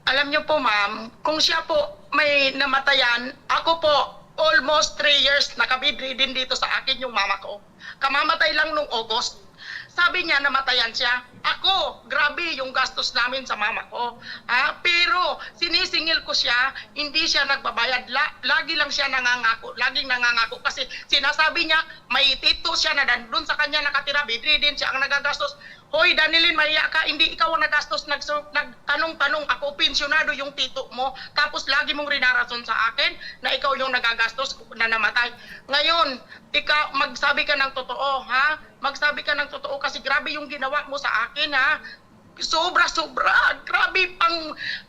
Alam niyo po ma'am, kung siya po may namatayan, ako po almost 3 years nakabidridin dito sa akin yung mama ko. Kamamatay lang nung August. Sabi niya namatayan siya. Ako, grabe yung gastos namin sa mama ko. Pero sinisingil ko siya, hindi siya nagbabayad. Lagi lang siya nangangako. Laging nangangako kasi sinasabi niya may tito siya na doon sa kanya nakatira. Bedridden siya ang nagagastos. Hoy Danilyn, mahiya ka, hindi ikaw ang nagastos, nagtanong-tanong ako, pensyonado yung tito mo, tapos lagi mong rinarason sa akin na ikaw yung nagagastos na namatay. Ngayon, ikaw, magsabi ka ng totoo, ha? Magsabi ka ng totoo kasi grabe yung ginawa mo sa akin, ha? Sobra-sobra, grabe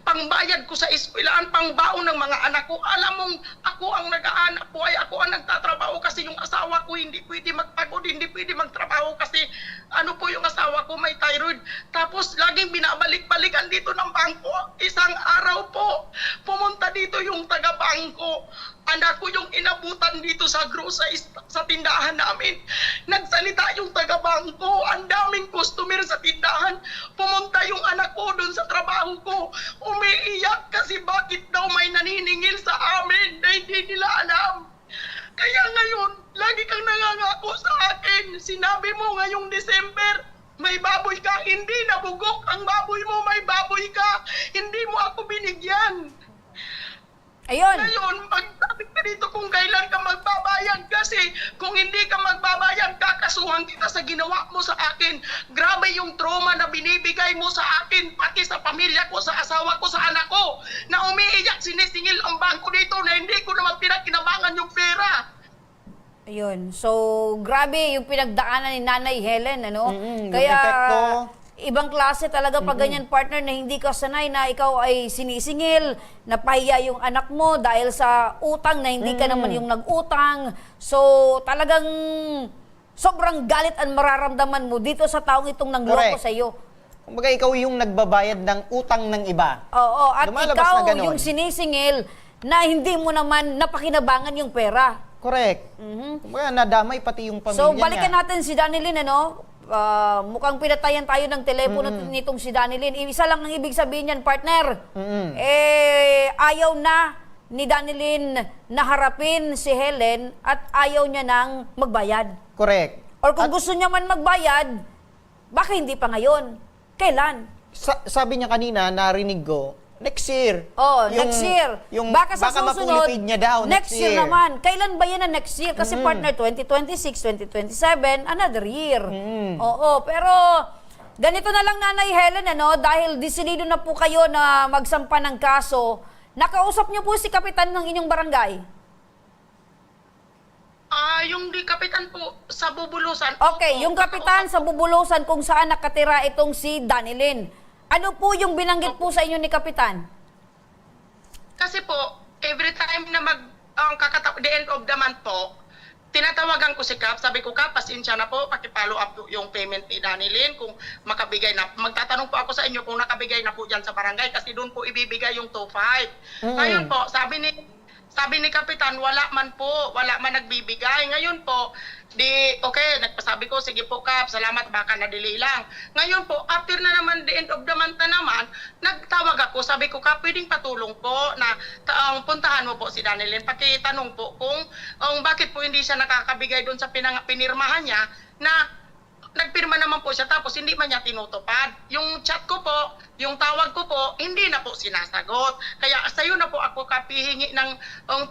pangbayad ko sa eskwelahan, pangbaon ng mga anak ko. Alam mong ako ang nag-aanap buhay, ako ang nagtatrabaho kasi yung asawa ko hindi pwede magpagod, hindi pwede magtrabaho kasi ano po yung asawa ko may thyroid. Tapos laging binabalik-balikan dito ng bangko. Isang araw po, pumunta dito yung taga-bangko. Anak ko yung inabutan dito sa grocery sa tindahan namin. Nagsalita yung taga-bangko, ang daming customer sa tindahan. Pumunta yung anak ko doon sa trabaho ko. Umiiyak kasi bakit daw may naniningil sa amin na hindi nila alam. Kaya ngayon, lagi kang nangangako sa akin. Sinabi mo ngayong December, may baboy ka, hindi nabugok ang baboy mo, may baboy ka. Hindi mo ako binigyan. Ayun. Ngayon, magsabi ka dito kung kailan ka magbabayad kasi kung hindi ka magbabayad, kakasuhan kita sa ginawa mo sa akin. Grabe yung trauma na binibigay mo sa akin, pati sa pamilya ko, sa asawa ko, sa anak ko, na umiiyak, sinisingil ang bangko dito na hindi ko naman pinakinabangan yung pera. Ayun. So, grabe yung pinagdaanan ni Nanay Helen, ano? Yung Kaya, epekto. ibang klase talaga pag ganyan partner na hindi ka sanay na ikaw ay sinisingil, napahiya yung anak mo dahil sa utang na hindi ka naman yung nag-utang. So, talagang sobrang galit ang mararamdaman mo dito sa taong itong nangloko Correct. sa iyo. Kumbaga ikaw yung nagbabayad ng utang ng iba. Oo, at Lumalabas ikaw na ganon. yung sinisingil na hindi mo naman napakinabangan yung pera. Correct. Kumbaga nadamay pati yung pamilya So, balikan niya. natin si Danilyn, ano? Mukhang pinatayan tayo ng telepono nitong si Danilyn. Isa lang ang ibig sabihin niyan, partner. Ayaw na ni Danilyn na harapin si Helen at ayaw niya nang magbayad. Correct. Or kung gusto niya man magbayad, baka hindi pa ngayon. Kailan? Sabi niya kanina, narinig ko, next year. Next year. Baka sa susunod, mapulipid niya daw next year naman. Kailan ba yan ang next year? Kasi partner, 2026, 2027, another year. Oo, pero ganito na lang Nanay Helen, ano, dahil desidido na po kayo na magsampa ng kaso, nakausap niyo po si kapitan ng inyong barangay? Yung di kapitan po sa Bubulusan. Okay, yung kapitan sa Bubulusan kung saan nakatira itong si Danilyn. Ano po yung binanggit po sa inyo ni kapitan? Kasi po, every time na the end of the month po, tinatawagan ko si Kap, sabi ko, Kap, pasensya na po, paki-follow up yung payment ni Danilyn, kung makabigay na. Magtatanong po ako sa inyo kung nakabigay na po dyan sa barangay kasi doon po ibibigay yung 2.5. Ngayon po, sabi ni kapitan, wala man nagbibigay. Ngayon po, nagpasabi ko, sige po Kap, salamat, baka na-delay lang. Ngayon po, after na naman, the end of the month na naman, nagtawag ako, sabi ko, Kap, pwedeng patulong po na puntahan mo po si Danilyn. Pakitanong po kung bakit po hindi siya nakakabigay doon sa pinirmahan niya na nagpirma naman po siya tapos hindi man niya tinutupad. Yung chat ko po, yung tawag ko po, hindi na po sinasagot. Kaya sa iyo na po ako kapihingi ng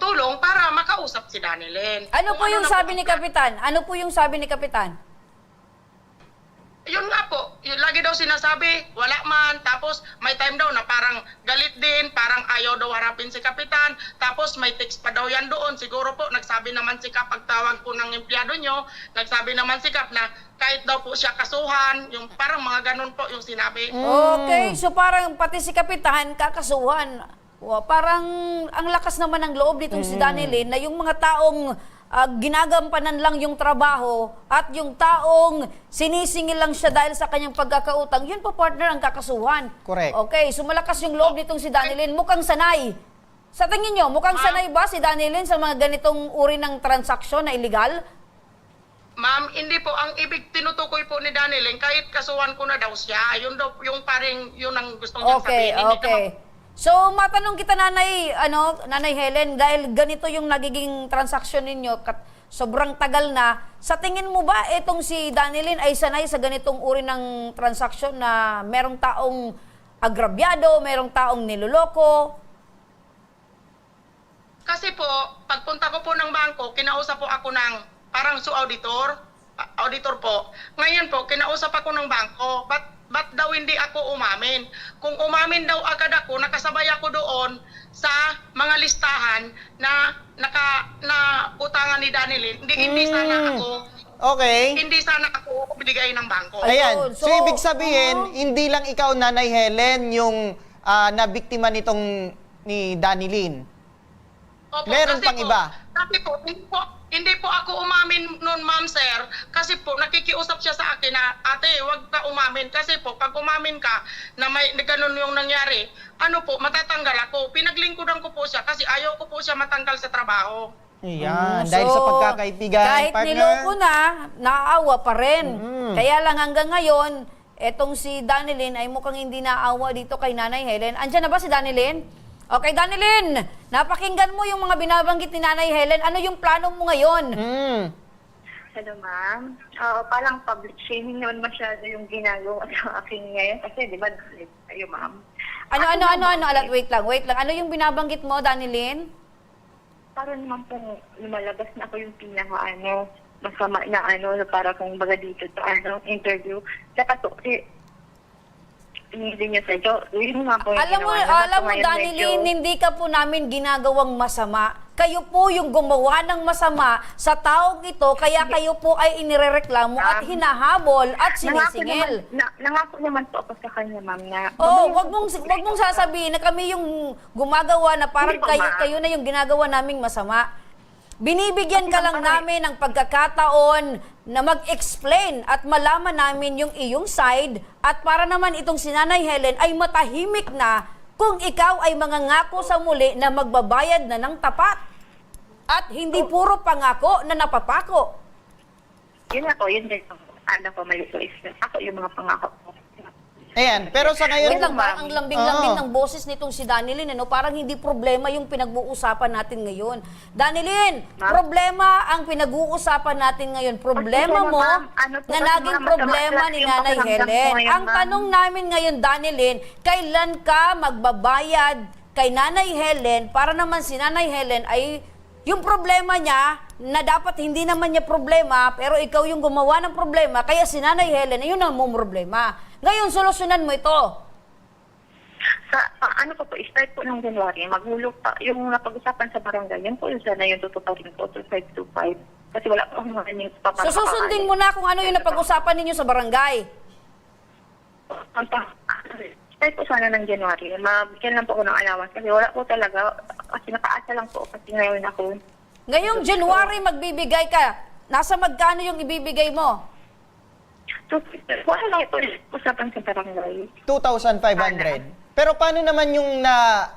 tulong para makausap si Danilyn. Ano po yung sabi ni kapitan? Ano po yung sabi ni kapitan? Yun nga po, yun lagi daw sinasabi, wala man, tapos may time daw na parang galit din, parang ayaw daw harapin si kapitan, tapos may text pa daw yan doon, siguro po nagsabi naman si Kap, pagtawag po ng empleyado nyo, nagsabi naman si Kap na kahit daw po siya kasuhan, yung parang mga ganun po yung sinabi. Okay, so parang pati si kapitan kakasuhan. Parang ang lakas naman ng loob nitong si Danilyn na yung mga taong ginagampanan lang yung trabaho at yung taong sinisingil lang siya dahil sa kanyang pagkakautang, yun po partner ang kakasuhan. Correct. Okay, so malakas yung loob nitong si Danilyn. Mukhang sanay. Sa tingin nyo, mukhang sanay ba si Danilyn sa mga ganitong uri ng transaksyon na illegal? Ma'am, hindi po. Ang ibig tinutukoy po ni Danilyn, kahit kasuhan ko na daw siya, yun daw, yung paring, yun ang gusto niya sabihin. Okay. So, matanong kita Nanay Helen, dahil ganito yung nagiging transaksyon ninyo, sobrang tagal na, sa tingin mo ba itong si Danilyn ay sanay sa ganitong uri ng transaksyon na merong taong agrabyado, merong taong niloloko? Kasi po, pagpunta ko po ng bangko, kinausap po ako ng parang auditor po. Ngayon po, kinausap ako ng bangko, ba't daw hindi ako umamin? Kung umamin daw agad ako, nakasabay ako doon sa mga listahan na utangan ni Danilyn. Hindi sana ako hindi sana ako binigay ng bangko. Ayan. So ibig sabihin, hindi lang ikaw, Nanay Helen, yung na biktima nitong ni Danilyn? Opo, Meron kasi pang po, iba? Kasi po, hindi po ako umamin noon, ma'am sir. Kasi po, nakikiusap siya sa akin na, ate, wag ka umamin. Kasi po, pag umamin ka na may ganun yung nangyari, ano po, matatanggal ako. Pinaglingkuran ko po siya kasi ayaw ko po siya matanggal sa trabaho. Ayan, dahil sa pagkakaibigan, kahit partner. niloko na, naaawa pa rin. Kaya lang hanggang ngayon, etong si Danilyn ay mukhang hindi naawa dito kay Nanay Helen. Andiyan na ba si Danilyn? Okay, Danilyn, napakinggan mo yung mga binabanggit ni Nanay Helen. Ano yung plano mo ngayon? Hello, ma'am. Parang public shaming naman masyado yung ginagawa sa akin ngayon. Kasi, di ba, kayo, ma'am. Ano? Wait lang. Ano yung binabanggit mo, Danilyn? Parang naman pong lumalabas na ako yung masama na na para kung baga dito sa interview. Dapat po, kasi, hindi niya sa yun nga po yung Alam mo, Danilyn, hindi ka po namin ginagawang masama. Kayo po yung gumawa ng masama sa taong ito, kaya kayo po ay inirereklamo at hinahabol at sinisingil. Nangako naman po ako sa kanya, ma'am, na... wag mong sasabihin na kami yung gumagawa na parang kayo na yung ginagawa naming masama. Binibigyan ka lang namin ng pagkakataon na mag-explain at malaman namin yung iyong side at para naman itong si Nanay Helen ay matahimik na kung ikaw ay mangangako sa muli na magbabayad na ng tapat at hindi puro pangako na napapako. Yun ako, yun din. Mali ko is ako yung mga pangako ko. Ayan, pero sa ngayon... Wait lang, ang lambing-lambing ng boses nitong si Danilyn, parang hindi problema yung pinag-uusapan natin ngayon. Danilyn, problema ang pinag-uusapan natin ngayon. Problema mo na naging problema ni Nanay Helen. Ang tanong namin ngayon, Danilyn, kailan ka magbabayad kay Nanay Helen para naman si Nanay Helen ay yung problema niya na dapat hindi naman niya problema pero ikaw yung gumawa ng problema kaya si Nanay Helen ay yun ang mong problema. Ngayon, solusyonan mo ito. Start po ng January, maghulog pa, yung napag-usapan sa barangay, yun po yung sana yung tutuparin po, 2525. Kasi wala po akong maraming papapakain. So, susundin mo na kung ano yung napag-usapan ninyo sa barangay. Start po sana ng January, mabigyan lang po ako ng allowance kasi wala po talaga, kasi nakaasa lang po kasi ngayon ako. Ngayong January, magbibigay ka. Nasa magkano yung ibibigay mo? So, wala lang ito usapan sa barangay. 2,500. Pero paano naman yung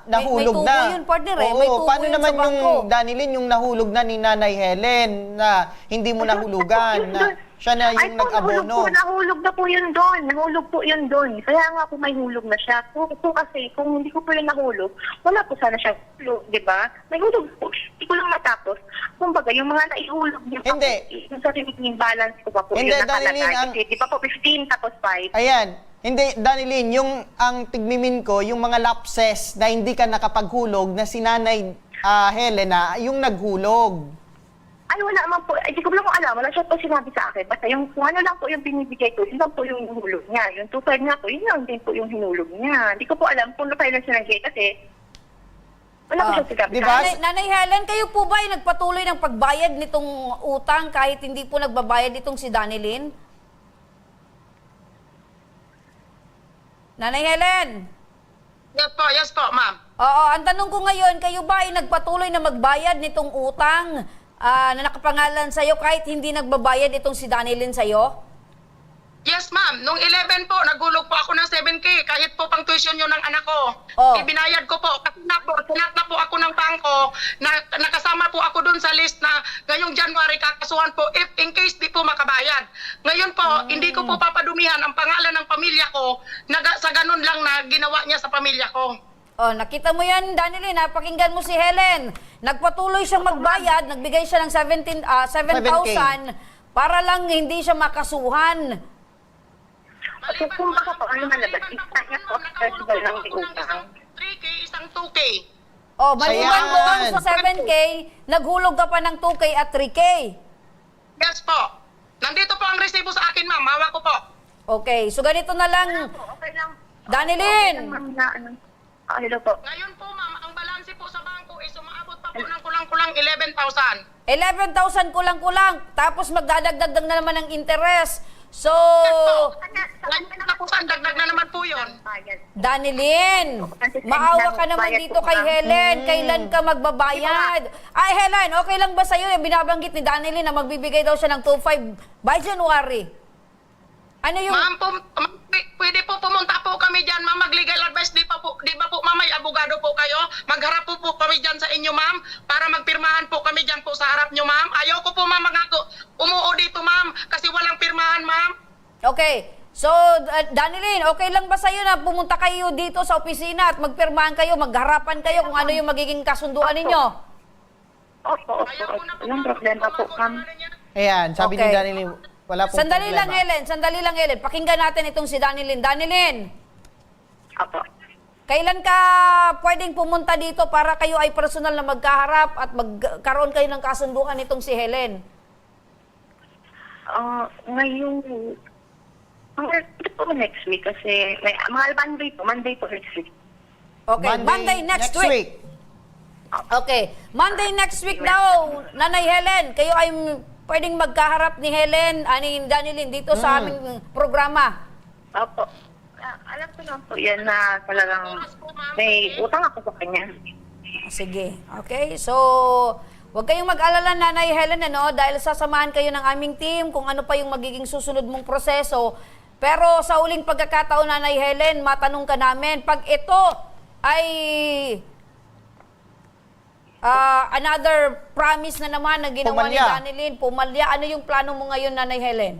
nahulog may na? tubo yun, partner, eh. May tubo paano yun naman sa bangko. yung Danilyn, yung nahulog na ni Nanay Helen na hindi mo nahulugan, na siya na yung nag-abono? Nahulog na po yun doon. Nahulog po yun doon. Kaya nga po may hulog na siya. Kasi kung hindi ko po yung nahulog, wala po sana siya hulog, di ba? May hulog po. Hindi ko lang matapos. Kumbaga, yung mga naihulog niya pa po, yung sa remaining balance ko pa po Hindi, yun Danilyn, nakalagay. Di ba po 15 tapos 5? Ayan. Hindi, Danilyn, yung ang tigmimin ko, yung mga lapses na hindi ka nakapaghulog na si Nanay Helena, yung naghulog. Ay, wala naman po. Hindi ko lang alam. Wala siya po sinabi sa akin. Basta yung kung ano lang po yung binibigay ko, yun lang po yung hulog niya. Yung 2.5 nga po, yun lang din po yung hinulog niya. Hindi ko po alam kung nakailan siya ng kasi wala po siya sinabi. Diba? Nanay Helen, kayo po ba ay nagpatuloy ng pagbayad nitong utang kahit hindi po nagbabayad itong si Danilyn? Nanay Helen? Yes po, ma'am. Oo, ang tanong ko ngayon, kayo ba ay nagpatuloy na magbayad nitong utang na nakapangalan sa'yo kahit hindi nagbabayad itong si Danilyn sa'yo? Yes, ma'am. Nung 11 po, naghulog po ako ng 7K kahit po pang tuition yun ng anak ko. Ibinayad ko po. Kasi sinat na po ako ng bangko na nakasama po ako dun sa list na ngayong January kakasuhan po if in case di po makabayad. Ngayon po, hindi ko po papadumihan ang pangalan ng pamilya ko na sa ganun lang na ginawa niya sa pamilya ko. Oh, nakita mo yan, Danilyn, napakinggan mo si Helen. Nagpatuloy siyang magbayad, nagbigay siya ng 7,000 para lang hindi siya makasuhan. Kung baka po, ano malabas, isa niya po, festival ng utang. 3K, isang 2K. Oh, maliban doon sa 7K, naghulog ka pa ng 2K at 3K. Yes po. Nandito po ang resibo sa akin, ma'am. Hawak ko po. Okay, so ganito na lang. Okay lang. Danilyn! Hello po. Ngayon po, ma'am, ang balanse po sa bangko is umaabot pa po ng kulang-kulang 11,000. 11,000 kulang-kulang, tapos magdadagdag na naman ng interest. So, Katapusan, dagdag na naman po yun. Danilyn, maawa ka naman dito kay Helen. Kailan ka magbabayad? Ay, Helen, okay lang ba sa'yo? Binabanggit ni Danilyn na magbibigay daw siya ng 2.5 by January. Ano yung... Ma'am, pwede po pumunta po kami dyan, ma'am, mag-legal advice. Di ba po, ma'am, may abogado po kayo? Magharap po kami dyan sa inyo, ma'am, para magpirmahan po kami dyan po sa harap nyo, ma'am. Ayaw ko po, ma'am, umuo dito, ma'am, kasi walang pirmahan, ma'am. Okay. So, Danilyn, okay lang ba sa'yo na pumunta kayo dito sa opisina at magpirmahan kayo, magharapan kayo kung ano yung magiging kasunduan ninyo? Opo. Walang problema po, ma'am. Ayan, sabi ni Okay. Danilyn, wala pong Sandali lang, problema. Helen. Pakinggan natin itong si Danilyn. Danilyn, Opo. kailan ka pwedeng pumunta dito para kayo ay personal na magkaharap at magkaroon kayo ng kasunduan itong si Helen? Ngayong ito po next week kasi may mga Monday po next week. Okay, Monday next week. Okay, Monday next week daw, Nanay Helen, kayo ay pwedeng magkaharap ni Helen, ni Danilyn dito sa aming programa. Opo. Alam ko naman po yan na talagang may utang ako sa kanya. Sige, okay. So, huwag kayong mag-alala, Nanay Helen, dahil sasamahan kayo ng aming team kung ano pa yung magiging susunod mong proseso. Pero sa uling pagkakataon, Nanay Helen, matanong ka namin, pag ito ay another promise na naman na ginawa ni Danilyn, pumalya, ano yung plano mo ngayon, Nanay Helen?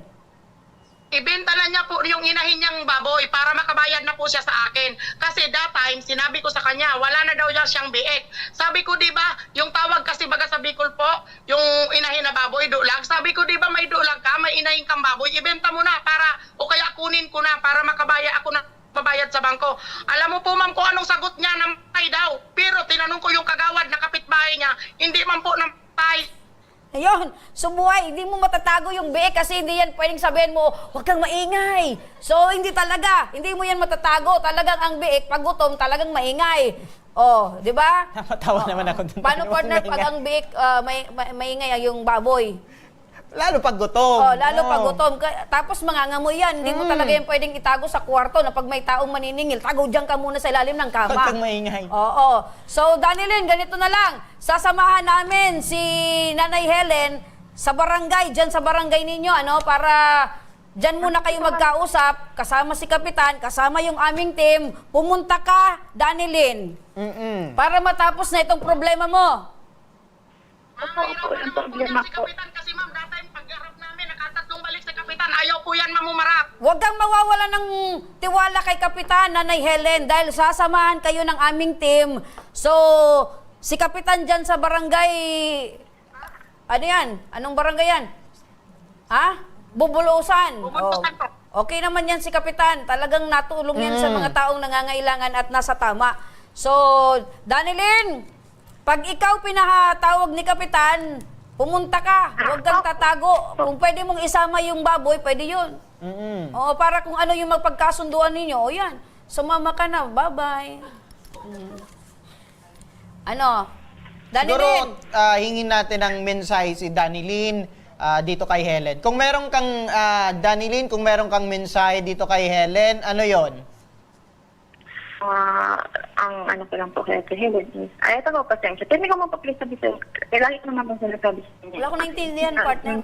Ibenta na niya po yung inahin niyang baboy para makabayad na po siya sa akin. Kasi that time, sinabi ko sa kanya, wala na daw siyang biik. Sabi ko, di ba, yung tawag kasi baga sa Bicol po, yung inahin na baboy, dulag. Sabi ko, di ba, may dulag ka, may inahin kang baboy, ibenta mo na para, o kaya kunin ko na para makabaya ako na babayad sa bangko. Alam mo po, ma'am, kung anong sagot niya, namatay daw. Pero tinanong ko yung kagawad na kapitbahay niya, hindi man po namatay. Ayun, sumuway, hindi mo matatago yung biik kasi hindi yan pwedeng sabihin mo, huwag kang maingay. So, hindi talaga, hindi mo yan matatago. Talagang ang biik, pag gutom, talagang maingay. Oh, di ba? Napatawa naman ako dun. Paano, partner, pag ang biik, maingay yung baboy? Lalo pag gutom. Oh, lalo pag gutom. Tapos mangangamoy yan. Hindi mo talaga yan pwedeng itago sa kwarto na pag may taong maniningil, tago dyan ka muna sa ilalim ng kama. Huwag kang maingay. Oo. So, Danilyn, ganito na lang. Sasamahan namin si Nanay Helen sa barangay, dyan sa barangay ninyo, para dyan muna kayo magkausap, kasama si Kapitan, kasama yung aming team. Pumunta ka, Danilyn, para matapos na itong problema mo. Walang problema po. Kasi ma'am, that time paggarap namin, nakatatlong balik sa Kapitan, ayaw po yan mamumarap. Huwag kang mawawala ng tiwala kay Kapitan, Nanay Helen, dahil sasamahan kayo ng aming team. So, si Kapitan dyan sa barangay, ano yan? Anong barangay yan? Ha? Bubulusan. Okay naman yan si Kapitan. Talagang natulong yan sa mga taong nangangailangan at nasa tama. So, Danilyn, pag ikaw pinahatawag ni Kapitan, pumunta ka. Huwag kang tatago. Kung pwede mong isama yung baboy, pwede yun. Oo, para kung ano yung magpagkasunduan ninyo, o yan, sumama ka na, bye-bye. Ano? Danilyn? Siguro, hingin natin ng mensahe si Danilyn dito kay Helen. Kung meron kang, Danilyn, kung meron kang mensahe dito kay Helen, ano yon? Ang ano ko lang po kaya kay Helen is, ito po, pasensya. Pero hindi ko mapaplis sabi sa'yo. Lagi ko naman po sinasabi sa inyo. Wala ko naintindihan, partner.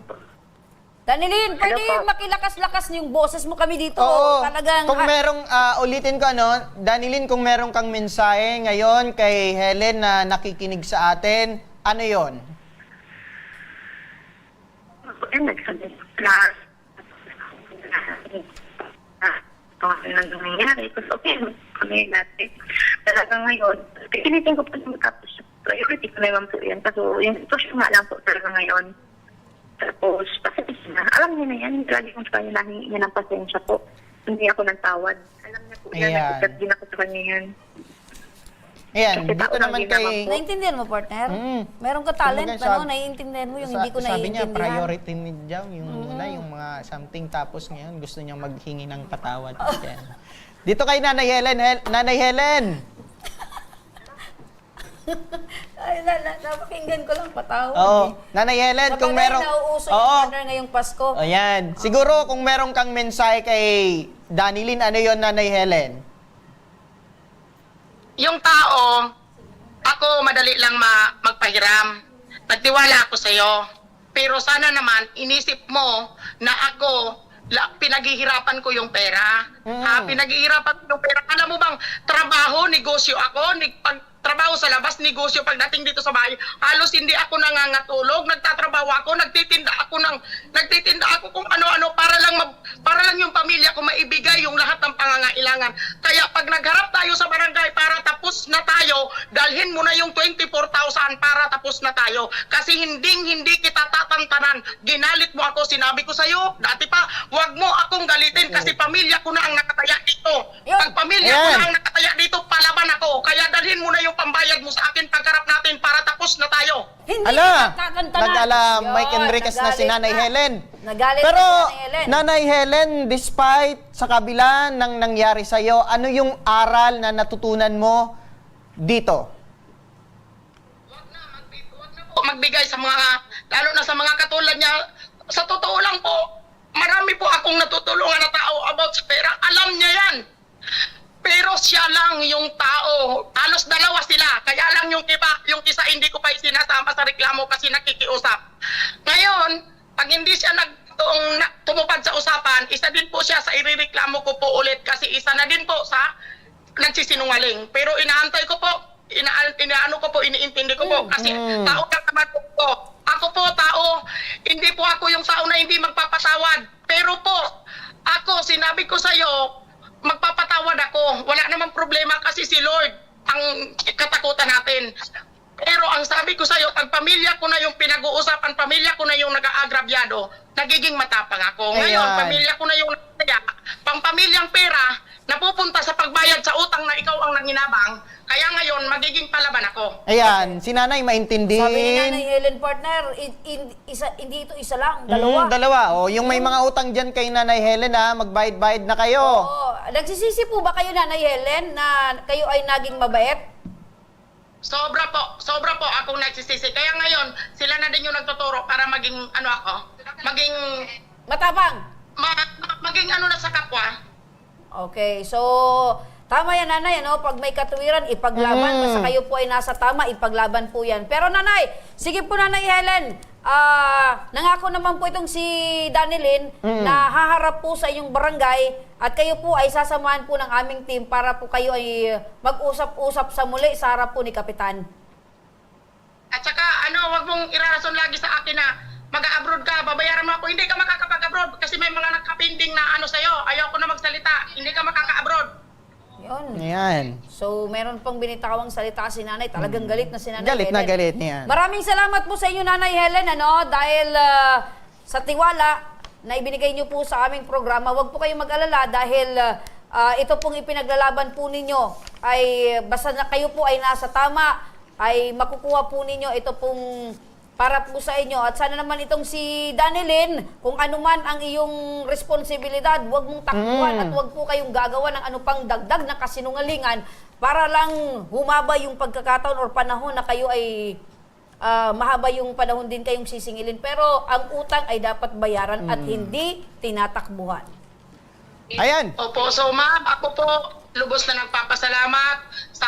Danilyn, pwede makilakas-lakas yung boses mo kami dito. Oo. Talagang, Kung merong, ulitin ko, Danilyn, kung meron kang mensahe ngayon kay Helen na nakikinig sa atin, ano yon? Nagsabi na ano nangyayari. Kasi okay, kami natin. Talaga ngayon, pinitin ko pa yung tapos priority ko naman po yan. Kasi yung sitwasyon nga lang po talaga ngayon. Tapos, pasensya na. Alam niya na yan. Lagi kong sa kanya nahingi niya ng pasensya po. Hindi ako nagtawad. Alam niya po yan. Nagsikat din ako sa kanya yan. Ayan, dito naman kay... Naintindihan mo, partner? Meron ka talent, naiintindihan mo yung hindi ko Sabi niya, naiintindihan. priority niya yung muna, yung mga something, tapos ngayon gusto niyang maghingi ng patawad. Dito kay Nanay Helen. Nanay Helen! Ay, napakinggan ko lang patawag. Oo. Nanay Helen, kung merong... nauuso yung partner ngayong Pasko. Ayan. Siguro kung meron kang mensahe kay Danilyn, ano yon Nanay Helen? Yung tao, ako madali lang magpahiram. Nagtiwala ako sa'yo. Pero sana naman, inisip mo na ako, pinaghihirapan ko yung pera. Pinaghihirapan ko yung pera. Alam mo bang, trabaho, negosyo ako, trabaho sa labas, negosyo pagdating dito sa bahay. Halos hindi ako nangangatulog, nagtatrabaho ako, nagtitinda ako kung ano-ano para lang yung pamilya ko maibigay yung lahat ng pangangailangan. Kaya pag nagharap tayo sa barangay para tapos na tayo, dalhin mo na yung 24,000 para tapos na tayo. Kasi hindi kita tatantanan. Ginalit mo ako, sinabi ko sa'yo, dati pa, huwag mo akong galitin kasi pamilya ko na ang nakataya dito. Pag pamilya ko na ang nakataya dito, palaban ako. Kaya dalhin mo na yung pambayad mo sa akin pagkarap natin para tapos na tayo. Mike Enriquez na si Nanay Helen. Nagalit Pero, na si Nanay Helen. Nanay Helen, despite sa kabila ng nangyari sa'yo, ano yung aral na natutunan mo dito? Magbigay sa mga, lalo na sa mga katulad niya, sa totoo lang po, marami po akong natutulungan na tao about sa pera. Alam niya yan. Pero siya lang yung tao. Halos dalawa sila. Kaya lang yung isa hindi ko pa sinasama sa reklamo kasi nakikiusap. Ngayon, pag hindi siya tumupad sa usapan, isa din po siya sa irereklamo ko po ulit kasi isa na din po sa nagsisinungaling. Pero inaantay ko po, iniintindi ko po kasi tao lang naman po. Ako po tao, hindi po ako yung tao na hindi magpapatawad. Pero po, ako, sinabi ko sa'yo, magpapatawad ako. Wala namang problema kasi si Lord ang katakutan natin. Pero ang sabi ko sa'yo, pag pamilya ko na yung pinag-uusapan, pamilya ko na yung nag-aagrabyado, nagiging matapang ako. Ngayon, pamilya ko na yung pang pamilyang pera, napupunta sa pagbayad sa utang na ikaw ang nanginabang, kaya ngayon, magiging palaban ako. Ayan, si Nanay maintindihin. Sabi ni Nanay Helen, partner, hindi ito isa lang, dalawa. Dalawa. Yung may mga utang dyan kay Nanay Helen, magbayad-bayad na kayo. Oo. Nagsisisi po ba kayo, Nanay Helen, na kayo ay naging mabait? Sobra po akong nagsisisi. Kaya ngayon, sila na din yung nagtuturo para maging, maging... Matapang? Maging na sa kapwa. Okay, so... Tama yan, Nanay, pag may katuwiran, ipaglaban. Basta kayo po ay nasa tama, ipaglaban po yan. Pero, Nanay, sige po, Nanay Helen, nangako naman po itong si Danilyn na haharap po sa inyong barangay at kayo po ay sasamahan po ng aming team para po kayo ay mag-usap-usap sa muli sa harap po ni Kapitan. At saka, wag mong irarason lagi sa akin na mag-abroad ka, babayaran mo ako. Hindi ka makakapag-abroad kasi may mga nakapinding na sa'yo. Ayoko na magsalita. Hindi ka makaka-abroad. Yun. Ayan. So, meron pang binitawang salita si Nanay. Talagang galit na si Nanay Galit Helen. na galit niyan. Maraming salamat po sa inyo, Nanay Helen, dahil sa tiwala na ibinigay niyo po sa aming programa. Huwag po kayong mag-alala dahil ito pong ipinaglalaban po ninyo ay basta na kayo po ay nasa tama, ay makukuha po ninyo ito pong para po sa inyo. At sana naman itong si Danilyn, kung ano man ang iyong responsibilidad, huwag mong takbuhan at huwag po kayong gagawa ng ano pang dagdag na kasinungalingan para lang humaba yung pagkakataon or panahon na kayo ay mahaba yung panahon din kayong sisingilin. Pero ang utang ay dapat bayaran at hindi tinatakbuhan. Ayan. Opo, so ma'am, ako po lubos na nagpapasalamat sa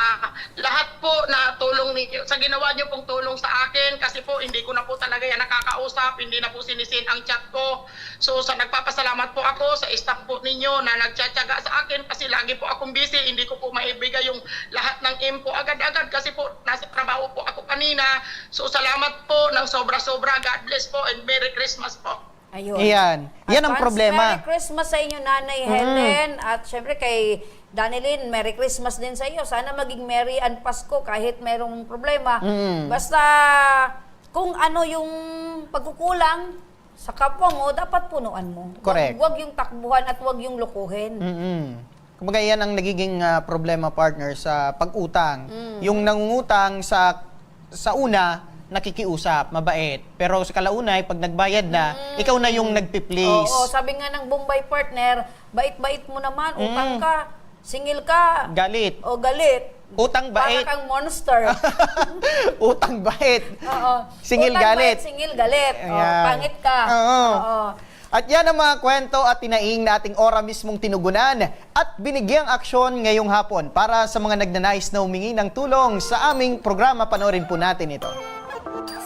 lahat po na tulong ninyo, sa ginawa niyo pong tulong sa akin kasi po hindi ko na po talaga yan nakakausap, hindi na po sinisin ang chat ko. So sa nagpapasalamat po ako sa staff po ninyo na nagtsatsaga sa akin kasi lagi po akong busy, hindi ko po maibigay yung lahat ng info agad-agad kasi po nasa trabaho po ako kanina. So salamat po ng sobra-sobra. God bless po and Merry Christmas po. Ayun. Ayan. Yan ang problema. Merry Christmas sa inyo, Nanay Helen. At syempre kay Danilyn, Merry Christmas din sa iyo. Sana maging Merry and Pasko kahit merong problema. Basta kung ano yung pagkukulang sa kapwa mo, dapat punuan mo. Correct. Huwag yung takbuhan at huwag yung lukuhin. Kumbaga yan ang nagiging problema, partner, sa pag-utang. Yung nangungutang sa una, nakikiusap, mabait. Pero sa kalaunay, pag nagbayad na, ikaw na yung nagpi-please. Oo, sabi nga ng Bombay partner, bait-bait mo naman, utang ka, singil ka. Galit. O galit. Utang bait. Para kang monster. Utang bait. Oo. Singil Utang galit. bait, singil galit. Oh, Ayan. pangit ka. Oo. Oo. At yan ang mga kwento at tinaing na ating ora mismong tinugunan at binigyang aksyon ngayong hapon. Para sa mga nagnanais na humingi ng tulong sa aming programa, panoorin po natin ito.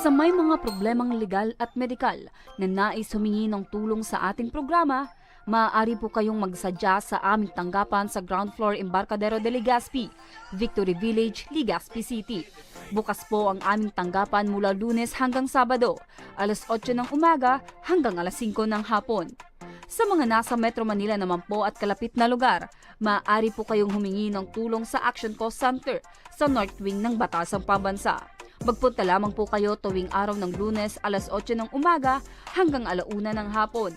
Sa may mga problemang legal at medikal na nais humingi ng tulong sa ating programa, maaari po kayong magsadya sa aming tanggapan sa ground floor Embarcadero de Legazpi, Victory Village, Legazpi City. Bukas po ang aming tanggapan mula Lunes hanggang Sabado, alas 8 ng umaga hanggang alas 5 ng hapon. Sa mga nasa Metro Manila naman po at kalapit na lugar, maaari po kayong humingi ng tulong sa Action Call Center sa North Wing ng Batasang Pambansa. Magpunta lamang po kayo tuwing araw ng Lunes alas 8 ng umaga hanggang alauna ng hapon.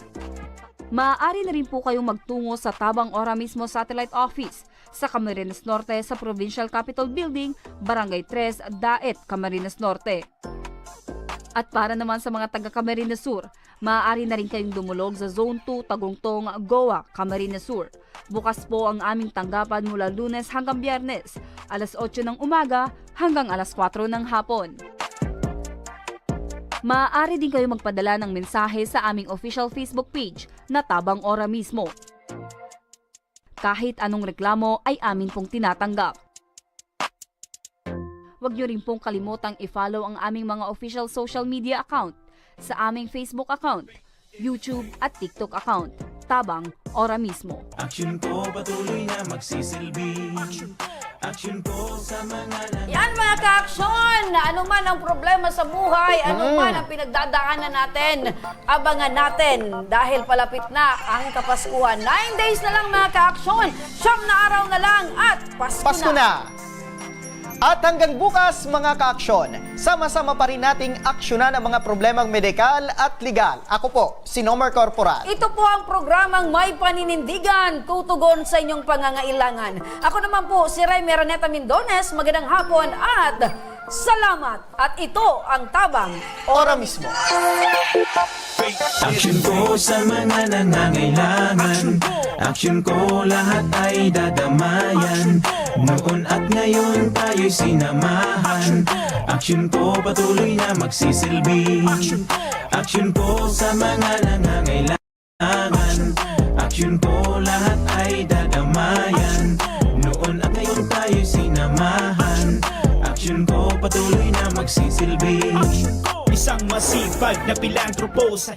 Maaari na rin po kayong magtungo sa Tabang Ora mismo Satellite Office sa Camarines Norte sa Provincial Capitol Building, Barangay 3, Daet, Camarines Norte. At para naman sa mga taga Camarines Sur, maaari na rin kayong dumulog sa Zone 2, Tagungtong, Goa, Camarines Sur. Bukas po ang aming tanggapan mula Lunes hanggang Biyernes, alas 8 ng umaga hanggang alas 4 ng hapon. Maaari din kayo magpadala ng mensahe sa aming official Facebook page na Tabang Ora mismo. Kahit anong reklamo ay amin pong tinatanggap. Huwag niyo rin pong kalimutang i-follow ang aming mga official social media account sa aming Facebook account, YouTube at TikTok account, Tabang Ora mismo. Action ko patuloy na magsisilbi. Action ko sa mga Yan mga ka-aksyon! Ano man ang problema sa buhay, ano man ang pinagdadaanan natin, abangan natin dahil palapit na ang Kapaskuhan. 9 days na lang mga ka-aksyon, 9 na araw na lang at Pasko na! At hanggang bukas mga ka-aksyon, sama-sama pa rin nating aksyonan ang mga problemang medikal at legal. Ako po, si Nomer Corporal. Ito po ang programang May Paninindigan, tutugon sa inyong pangangailangan. Ako naman po, si Ray Meraneta Mindones, magandang hapon at salamat! At ito ang Tabang Ora mismo. Action ko sa mga nangangailangan. Action ko lahat ay dadamayan. Noon at ngayon tayo'y sinamahan. Action ko patuloy na magsisilbi. Action ko sa mga nangangailangan. Action ko lahat ay dadamayan. Noon at ngayon tayo'y sinamahan. Action ko patuloy na magsisilbi. Isang masipag na pilantropo sa